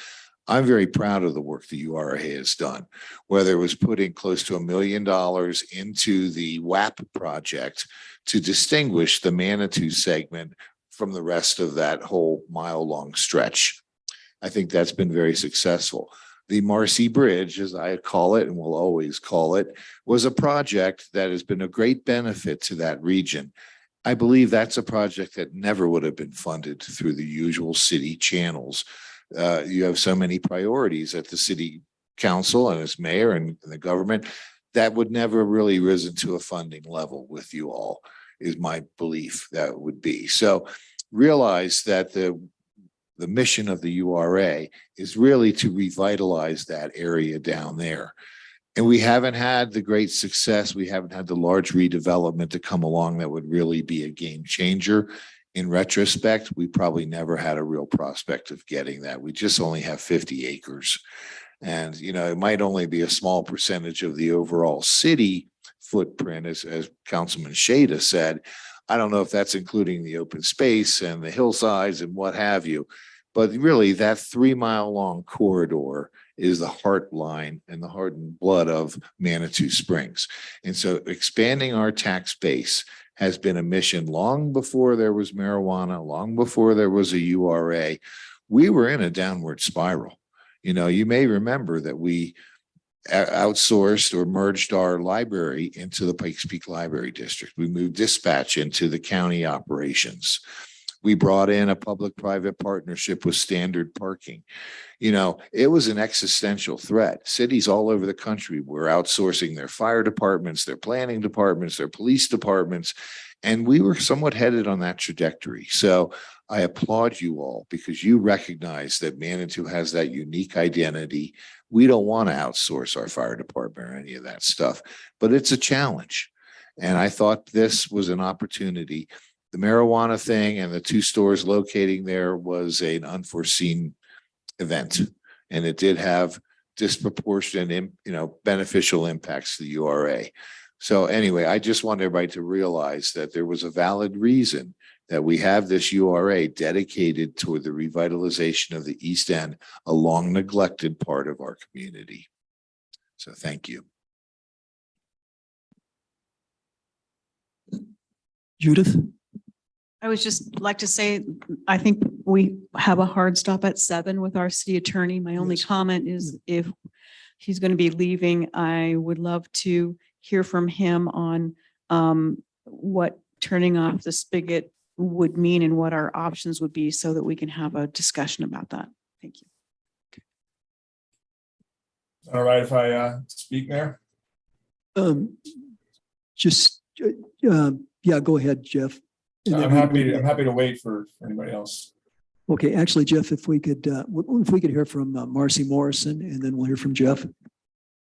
[SPEAKER 12] I'm very proud of the work the URA has done, whether it was putting close to $1 million into the WAP project to distinguish the Manitou segment from the rest of that whole mile-long stretch. I think that's been very successful. The Marcy Bridge, as I call it and will always call it, was a project that has been a great benefit to that region. I believe that's a project that never would have been funded through the usual city channels. You have so many priorities at the city council and as mayor and the government that would never really risen to a funding level with you all, is my belief that would be. So realize that the mission of the URA is really to revitalize that area down there. And we haven't had the great success. We haven't had the large redevelopment to come along that would really be a game changer. In retrospect, we probably never had a real prospect of getting that. We just only have 50 acres. And, it might only be a small percentage of the overall city footprint, as Councilman Shada said. I don't know if that's including the open space and the hillsides and what have you. But really, that 3-mile-long corridor is the heart line and the heart and blood of Manitou Springs. And so expanding our tax base has been a mission long before there was marijuana, long before there was a URA. We were in a downward spiral. You may remember that we outsourced or merged our library into the Pikes Peak Library District. We moved dispatch into the county operations. We brought in a public-private partnership with Standard Parking. You know, it was an existential threat. Cities all over the country were outsourcing their fire departments, their planning departments, their police departments, and we were somewhat headed on that trajectory. So I applaud you all because you recognize that Manitou has that unique identity. We don't want to outsource our fire department or any of that stuff, but it's a challenge. And I thought this was an opportunity. The marijuana thing and the 2 stores locating there was an unforeseen event. And it did have disproportionate, beneficial impacts to the URA. So anyway, I just want everybody to realize that there was a valid reason that we have this URA dedicated toward the revitalization of the East End, a long neglected part of our community. So thank you.
[SPEAKER 2] Judith?
[SPEAKER 7] I would just like to say, I think we have a hard stop at 7 with our city attorney. My only comment is if he's going to be leaving, I would love to hear from him on what turning off the spigot would mean and what our options would be so that we can have a discussion about that. Thank you.
[SPEAKER 16] All right, if I speak, Mayor?
[SPEAKER 2] Yeah, go ahead, Jeff. And then
[SPEAKER 16] I'm happy to wait for anybody else.
[SPEAKER 2] Okay, actually, Jeff, if we could hear from Marcy Morrison, and then we'll hear from Jeff.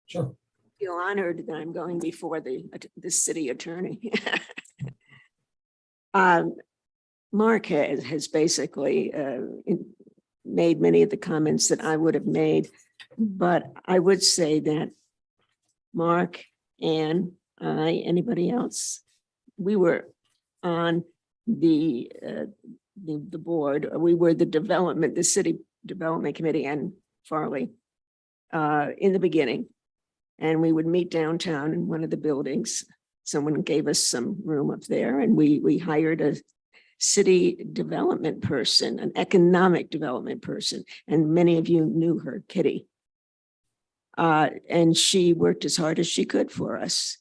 [SPEAKER 16] Sure.
[SPEAKER 17] Feel honored that I'm going before the city attorney. Mark has basically made many of the comments that I would have made, but I would say that Mark, Ann, anybody else, we were on the board. We were the city development committee and Farley in the beginning. And we would meet downtown in one of the buildings. Someone gave us some room up there and we hired a city development person, an economic development person. And many of you knew her, Kitty. And she worked as hard as she could for us,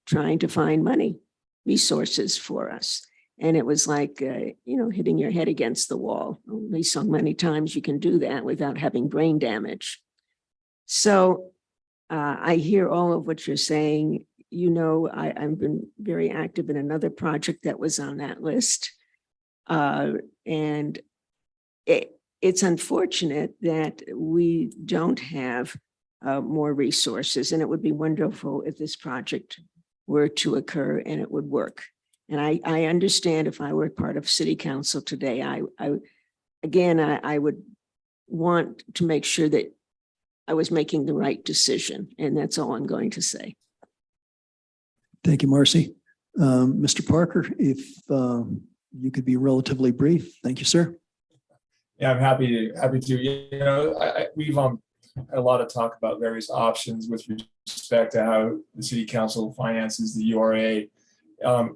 [SPEAKER 17] trying to find money, resources for us. And it was like, hitting your head against the wall. Only so many times you can do that without having brain damage. So I hear all of what you're saying. I've been very active in another project that was on that list. And it's unfortunate that we don't have more resources. And it would be wonderful if this project were to occur and it would work. And I understand if I were part of city council today, I would want to make sure that I was making the right decision. And that's all I'm going to say.
[SPEAKER 2] Thank you, Marcy. Mr. Parker, if you could be relatively brief. Thank you, sir.
[SPEAKER 16] Yeah, I'm happy to. We've had a lot of talk about various options with respect to how the city council finances the URA.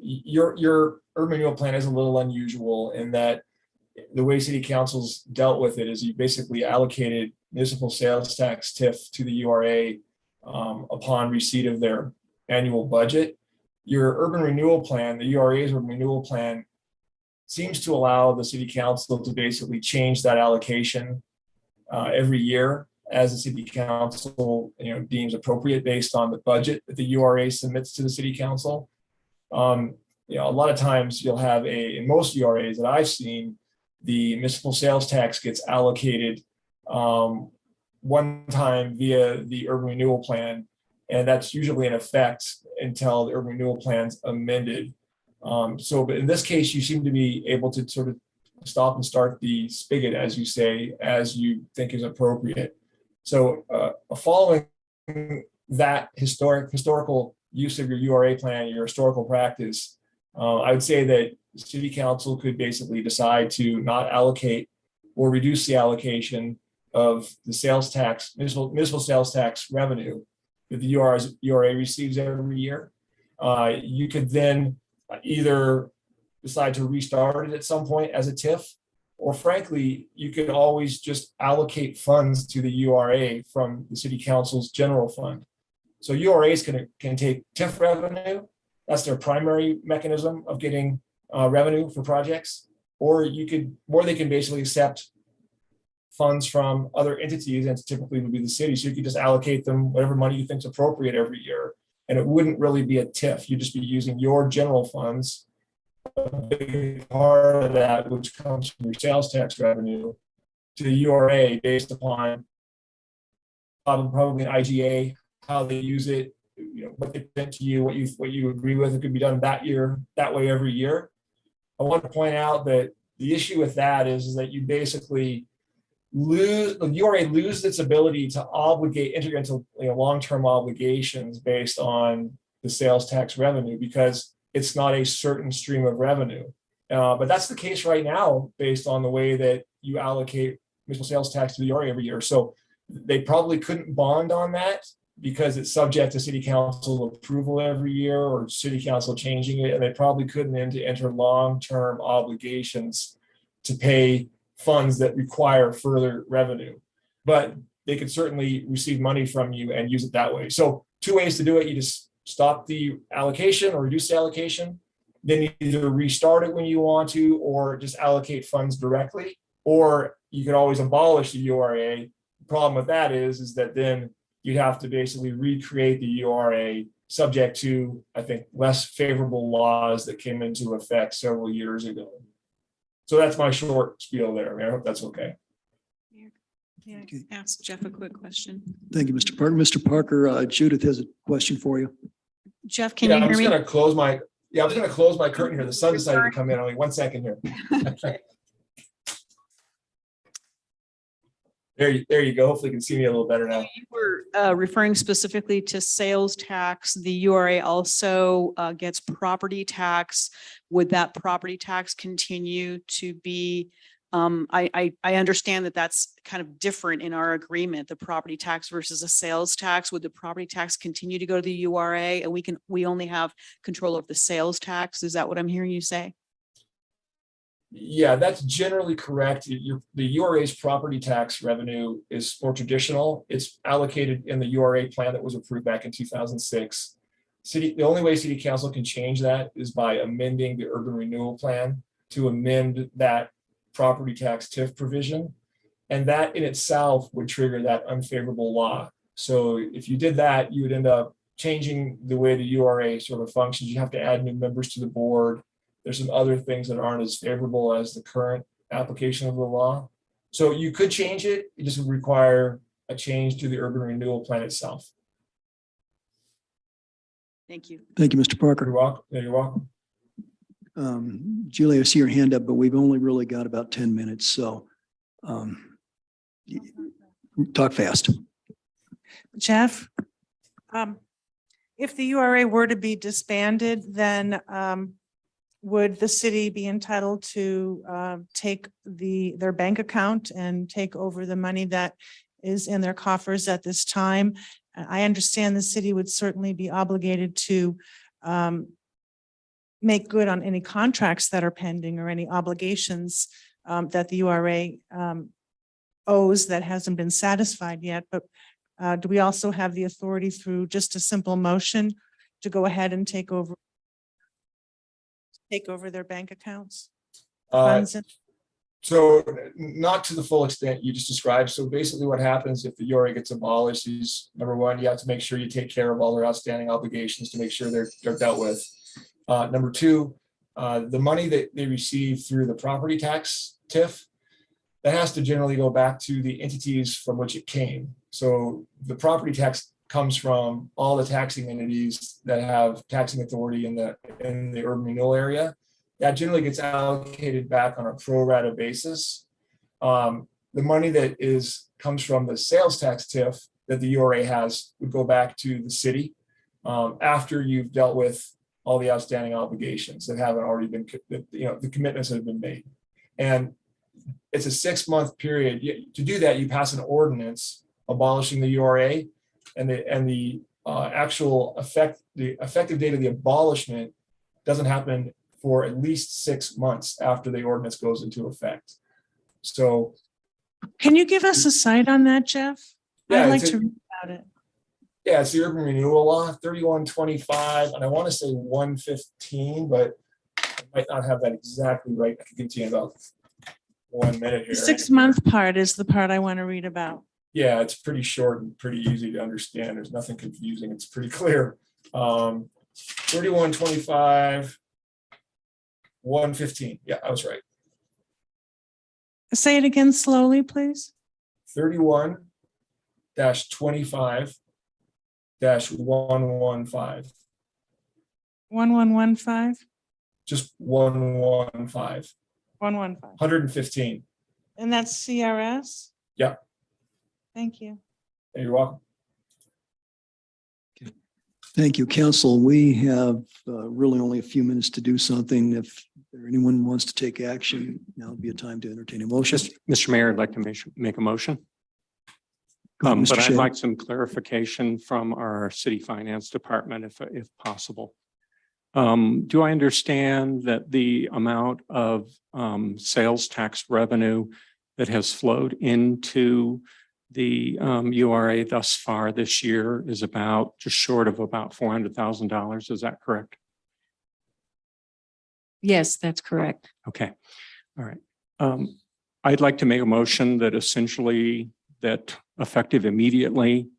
[SPEAKER 16] Your urban renewal plan is a little unusual in that the way city councils dealt with it is you basically allocated municipal sales tax TIF to the URA upon receipt of their annual budget. Your urban renewal plan, the URA's urban renewal plan, seems to allow the city council to basically change that allocation every year as the city council deems appropriate based on the budget that the URA submits to the city council. A lot of times you'll have in most URAs that I've seen, the municipal sales tax gets allocated one time via the urban renewal plan, and that's usually in effect until the urban renewal plan's amended. But in this case, you seem to be able to sort of stop and start the spigot, as you say, as you think is appropriate. So following that historical use of your URA plan, your historical practice, I would say that the city council could basically decide to not allocate or reduce the allocation of the sales tax, municipal sales tax revenue that the URA receives every year. You could then either decide to restart it at some point as a TIF, or frankly, you could always just allocate funds to the URA from the city council's general fund. So URAs can take TIF revenue. That's their primary mechanism of getting revenue for projects. or they can basically accept funds from other entities, and typically would be the city. So you could just allocate them whatever money you think is appropriate every year. And it wouldn't really be a TIF. You'd just be using your general funds. A big part of that, which comes from your sales tax revenue, to the URA based upon probably an IGA, how they use it, what they present to you, what you agree with. It could be done that year, that way every year. I want to point out that the issue with that is that you basically the URA loses its ability to enter into long-term obligations based on the sales tax revenue, because it's not a certain stream of revenue. But that's the case right now based on the way that you allocate municipal sales tax to the URA every year. So they probably couldn't bond on that because it's subject to city council approval every year, or city council changing it. And they probably couldn't enter long-term obligations to pay funds that require further revenue, but they could certainly receive money from you and use it that way. So 2 ways to do it. You just stop the allocation or reduce the allocation, then you either restart it when you want to, or just allocate funds directly, or you could always abolish the URA. The problem with that is that then you'd have to basically recreate the URA subject to, I think, less favorable laws that came into effect several years ago. So that's my short spiel there. I mean, I hope that's okay.
[SPEAKER 14] Ask Jeff a quick question.
[SPEAKER 2] Thank you, Mr. Parker. Mr. Parker, Judith has a question for you.
[SPEAKER 14] Jeff, can
[SPEAKER 16] Yeah,
[SPEAKER 14] you
[SPEAKER 16] I'm
[SPEAKER 14] hear
[SPEAKER 16] just
[SPEAKER 14] me?
[SPEAKER 16] gonna close my, I was gonna close my curtain here. The sun decided to come in. Only 1 second here. There you go. Hopefully you can see me a little better now.
[SPEAKER 7] You were referring specifically to sales tax. The URA also gets property tax. Would that property tax continue to be? I understand that that's kind of different in our agreement, the property tax versus a sales tax. Would the property tax continue to go to the URA, and we only have control of the sales tax? Is that what I'm hearing you say?
[SPEAKER 16] Yeah, that's generally correct. The URA's property tax revenue is more traditional. It's allocated in the URA plan that was approved back in 2006. The only way city council can change that is by amending the urban renewal plan to amend that property tax TIF provision. And that in itself would trigger that unfavorable law. So if you did that, you would end up changing the way the URA sort of functions. You have to add new members to the board. There's some other things that aren't as favorable as the current application of the law. So you could change it. It just would require a change to the urban renewal plan itself.
[SPEAKER 7] Thank you.
[SPEAKER 2] Thank you, Mr. Parker.
[SPEAKER 16] You're welcome. Yeah, you're welcome.
[SPEAKER 2] Julie, I see your hand up, but we've only really got about 10 minutes. So talk fast.
[SPEAKER 8] Jeff, if the URA were to be disbanded, then would the city be entitled to take their bank account and take over the money that is in their coffers at this time? I understand the city would certainly be obligated to make good on any contracts that are pending or any obligations that the URA owes that hasn't been satisfied yet. But do we also have the authority through just a simple motion to go ahead and take over their bank accounts? Funds and-
[SPEAKER 16] So not to the full extent you just described. So basically what happens if the URA gets abolished is, number one, you have to make sure you take care of all their outstanding obligations to make sure they're dealt with. Number two, the money that they receive through the property tax TIF, that has to generally go back to the entities from which it came. So the property tax comes from all the taxing entities that have taxing authority in the urban renewal area. That generally gets allocated back on a pro rata basis. The money that comes from the sales tax TIF that the URA has would go back to the city after you've dealt with all the outstanding obligations that haven't already been, the commitments that have been made. And it's a 6-month period. To do that, you pass an ordinance abolishing the URA, and the actual the effective date of the abolishment doesn't happen for at least 6 months after the ordinance goes into effect. So,
[SPEAKER 8] Can you give us a site on that, Jeff?
[SPEAKER 16] Yeah,
[SPEAKER 8] I'd like
[SPEAKER 16] it's
[SPEAKER 8] to read about it.
[SPEAKER 16] yeah, it's the urban renewal law 3125, and I want to say 115, but I'm might not have that exactly right. I can give it to you in about 1 minute here.
[SPEAKER 8] The 6-month part is the part I want to read about.
[SPEAKER 16] Yeah, it's pretty short and pretty easy to understand. There's nothing confusing. It's pretty clear. 3125, 115. Yeah, I was right.
[SPEAKER 8] Say it again slowly, please.
[SPEAKER 16] 31-25-115.
[SPEAKER 8] 1115,
[SPEAKER 16] Just 115.
[SPEAKER 8] 115.
[SPEAKER 16] 115.
[SPEAKER 8] And that's CRS?
[SPEAKER 16] Yeah,
[SPEAKER 8] Thank you.
[SPEAKER 16] you're welcome.
[SPEAKER 2] Thank you, council. We have really only a few minutes to do something. If anyone wants to take action, now would be a time to entertain a motion.
[SPEAKER 9] Mr. Mayor, I'd like to make a motion.
[SPEAKER 2] Go ahead, Mr.
[SPEAKER 9] But I'd
[SPEAKER 2] Shea.
[SPEAKER 9] like some clarification from our city finance department if possible. Do I understand that the amount of sales tax revenue that has flowed into the URA thus far this year is about just short of about $400,000? Is that correct?
[SPEAKER 13] Yes, that's correct.
[SPEAKER 9] Okay, all right. I'd like to make a motion that essentially that effective immediately,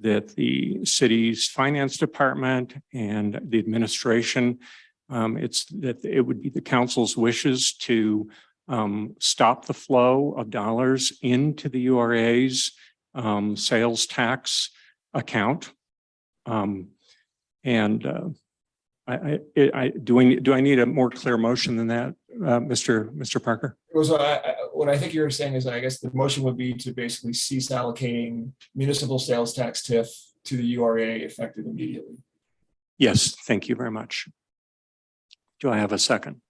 [SPEAKER 9] that the city's finance department and the administration, it's that it would be the council's wishes to stop the flow of dollars into the URA's sales tax account. Do I need a more clear motion than that, Mr. Parker?
[SPEAKER 16] So what I think you're saying is, I guess the motion would be to basically cease allocating municipal sales tax TIF to the URA effective immediately.
[SPEAKER 9] Yes, thank you very much. Do I have a second?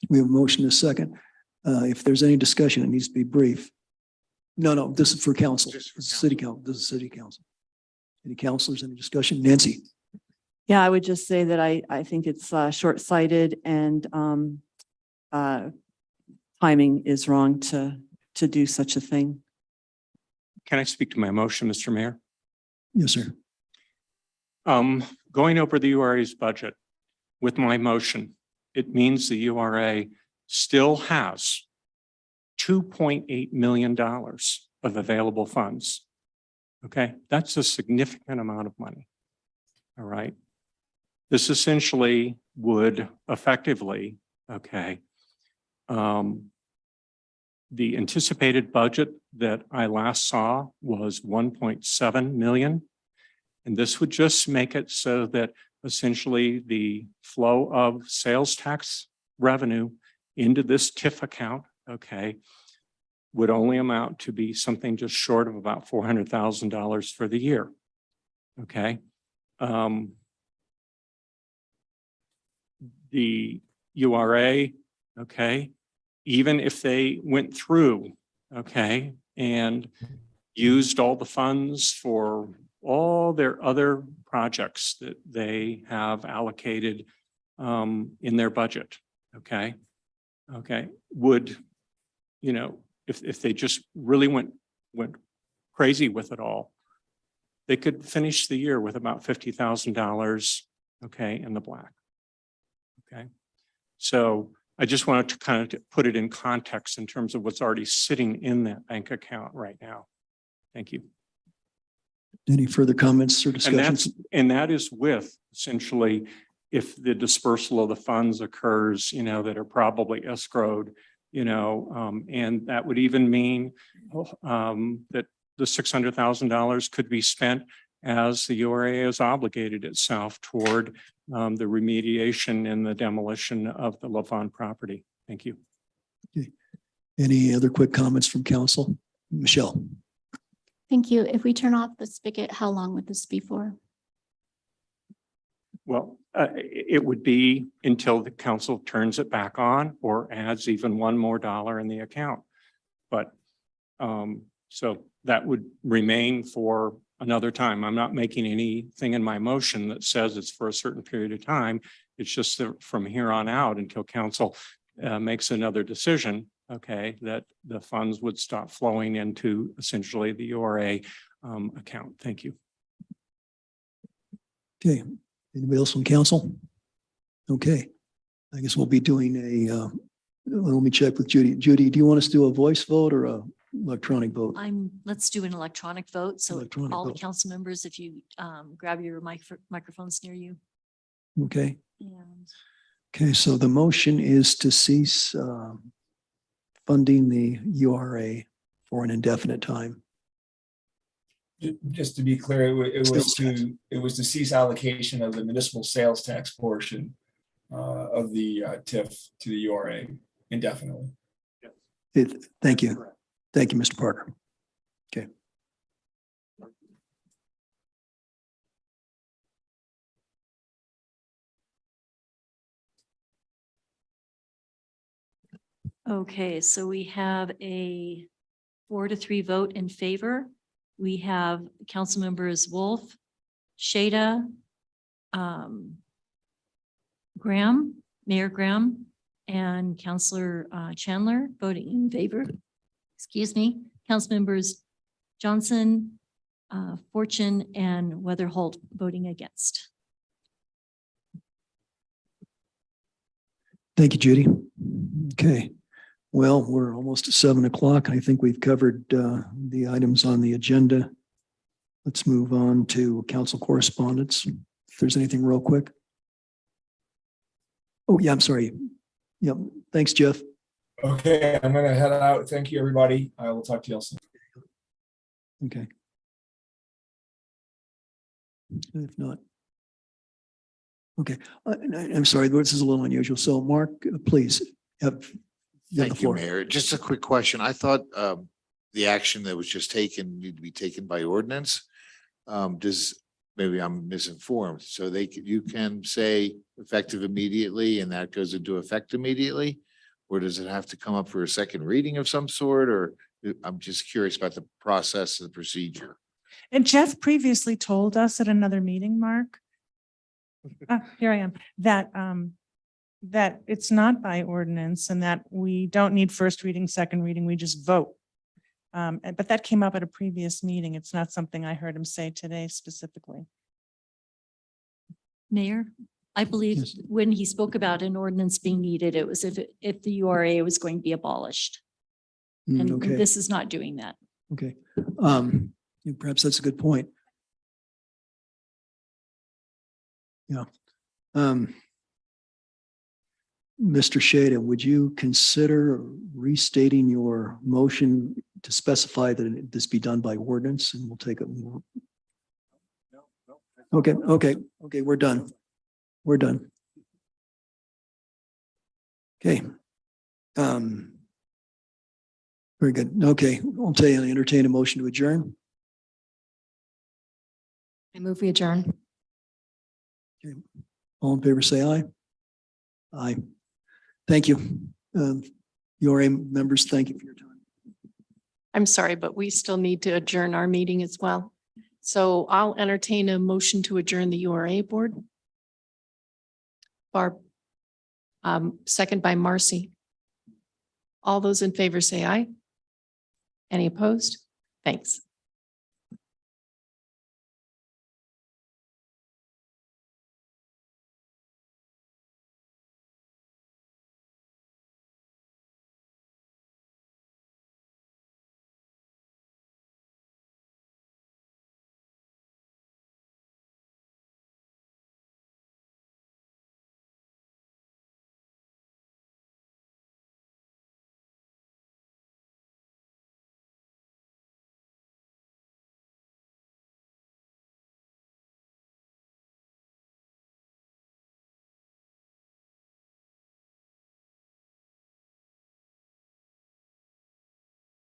[SPEAKER 2] We have a motion and a second. If there's any discussion, it needs to be brief. No, this is for council. This is city council. This is city council. Any councilors, any discussion? Nancy?
[SPEAKER 10] Yeah, I would just say that I think it's short-sighted and timing is wrong to do such a thing.
[SPEAKER 9] Can I speak to my motion, Mr. Mayor?
[SPEAKER 2] Yes, sir.
[SPEAKER 9] Going over the URA's budget with my motion, it means the URA still has $2.8 million of available funds. Okay, that's a significant amount of money. All right. This essentially would effectively, okay, the anticipated budget that I last saw was 1.7 million. And this would just make it so that essentially the flow of sales tax revenue into this TIF account, okay, would only amount to be something just short of about $400,000 for the year. Okay. The URA, okay, even if they went through, okay, and used all the funds for all their other projects that they have allocated in their budget, okay, would, you know, if they just really went crazy with it all, they could finish the year with about $50,000, okay, in the black. Okay, so I just wanted to kind of put it in context in terms of what's already sitting in that bank account right now. Thank you.
[SPEAKER 2] Any further comments or discussions?
[SPEAKER 9] And that is with essentially if the dispersal of the funds occurs, you know, that are probably escrowed, you know, and that would even mean that the $600,000 could be spent as the URA has obligated itself toward the remediation and the demolition of the Levon property. Thank you.
[SPEAKER 2] Okay. Any other quick comments from council? Michelle?
[SPEAKER 6] Thank you. If we turn off the spigot, how long would this be for?
[SPEAKER 9] Well, it would be until the council turns it back on or adds even one more dollar in the account. But so that would remain for another time. I'm not making anything in my motion that says it's for a certain period of time. It's just that from here on out until council makes another decision, okay, that the funds would stop flowing into essentially the URA account. Thank you.
[SPEAKER 2] Okay. Anybody else from council? Okay. I guess we'll be doing let me check with Judy. Judy, do you want us to do a voice vote or a electronic vote?
[SPEAKER 3] Let's do an electronic vote. So
[SPEAKER 2] Electronic
[SPEAKER 3] all the
[SPEAKER 2] vote.
[SPEAKER 3] council members, if you grab your microphones near you.
[SPEAKER 2] Okay.
[SPEAKER 3] And
[SPEAKER 2] Okay, so the motion is to cease funding the URA for an indefinite time.
[SPEAKER 16] Just to be clear,
[SPEAKER 2] Sales tax.
[SPEAKER 16] it was to cease allocation of the municipal sales tax portion of the TIF to the URA indefinitely.
[SPEAKER 2] Thank you. Thank you, Mr. Parker. Okay.
[SPEAKER 3] Okay, so we have a 4-3 vote in favor. We have council members Wolf, Shada, Graham, Mayor Graham, and Councillor Chandler voting in favor. Excuse me, council members Johnson, Fortune, and Weatherholt voting against.
[SPEAKER 2] Thank you, Judy. Okay. Well, we're almost at 7 o'clock. I think we've covered the items on the agenda. Let's move on to council correspondence. If there's anything real quick. Oh, yeah, I'm sorry. Yep. Thanks, Jeff.
[SPEAKER 16] Okay, I'm gonna head out. Thank you, everybody. I will talk to you all soon.
[SPEAKER 2] Okay. If not. Okay, I'm sorry, this is a little unusual. So Mark, please have you have the
[SPEAKER 12] Thank you,
[SPEAKER 2] floor.
[SPEAKER 12] Mayor. Just a quick question. I thought the action that was just taken need to be taken by ordinance. Maybe I'm misinformed. So you can say effective immediately and that goes into effect immediately? Or does it have to come up for a second reading of some sort? Or I'm just curious about the process and the procedure.
[SPEAKER 8] And Jeff previously told us at another meeting, Mark. Here I am, that it's not by ordinance and that we don't need first reading, second reading, we just vote. But that came up at a previous meeting. It's not something I heard him say today specifically.
[SPEAKER 3] Mayor, I believe
[SPEAKER 2] Yes.
[SPEAKER 3] when he spoke about an ordinance being needed, it was if the URA was going to be abolished. And
[SPEAKER 2] Okay,
[SPEAKER 3] this is not doing that.
[SPEAKER 2] okay. Perhaps that's a good point. Yeah. Mr. Shada, would you consider restating your motion to specify that this be done by ordinance and we'll take it more? Okay, we're done. We're done. Okay. Very good. Okay, I'll tell you, I entertain a motion to adjourn.
[SPEAKER 1] I move we adjourn.
[SPEAKER 2] All in favor, say aye. Aye. Thank you. URA members, thank you for your time.
[SPEAKER 1] I'm sorry, but we still need to adjourn our meeting as well. So I'll entertain a motion to adjourn the URA board. Barb. Second by Marcy. All those in favor say aye. Any opposed? Thanks.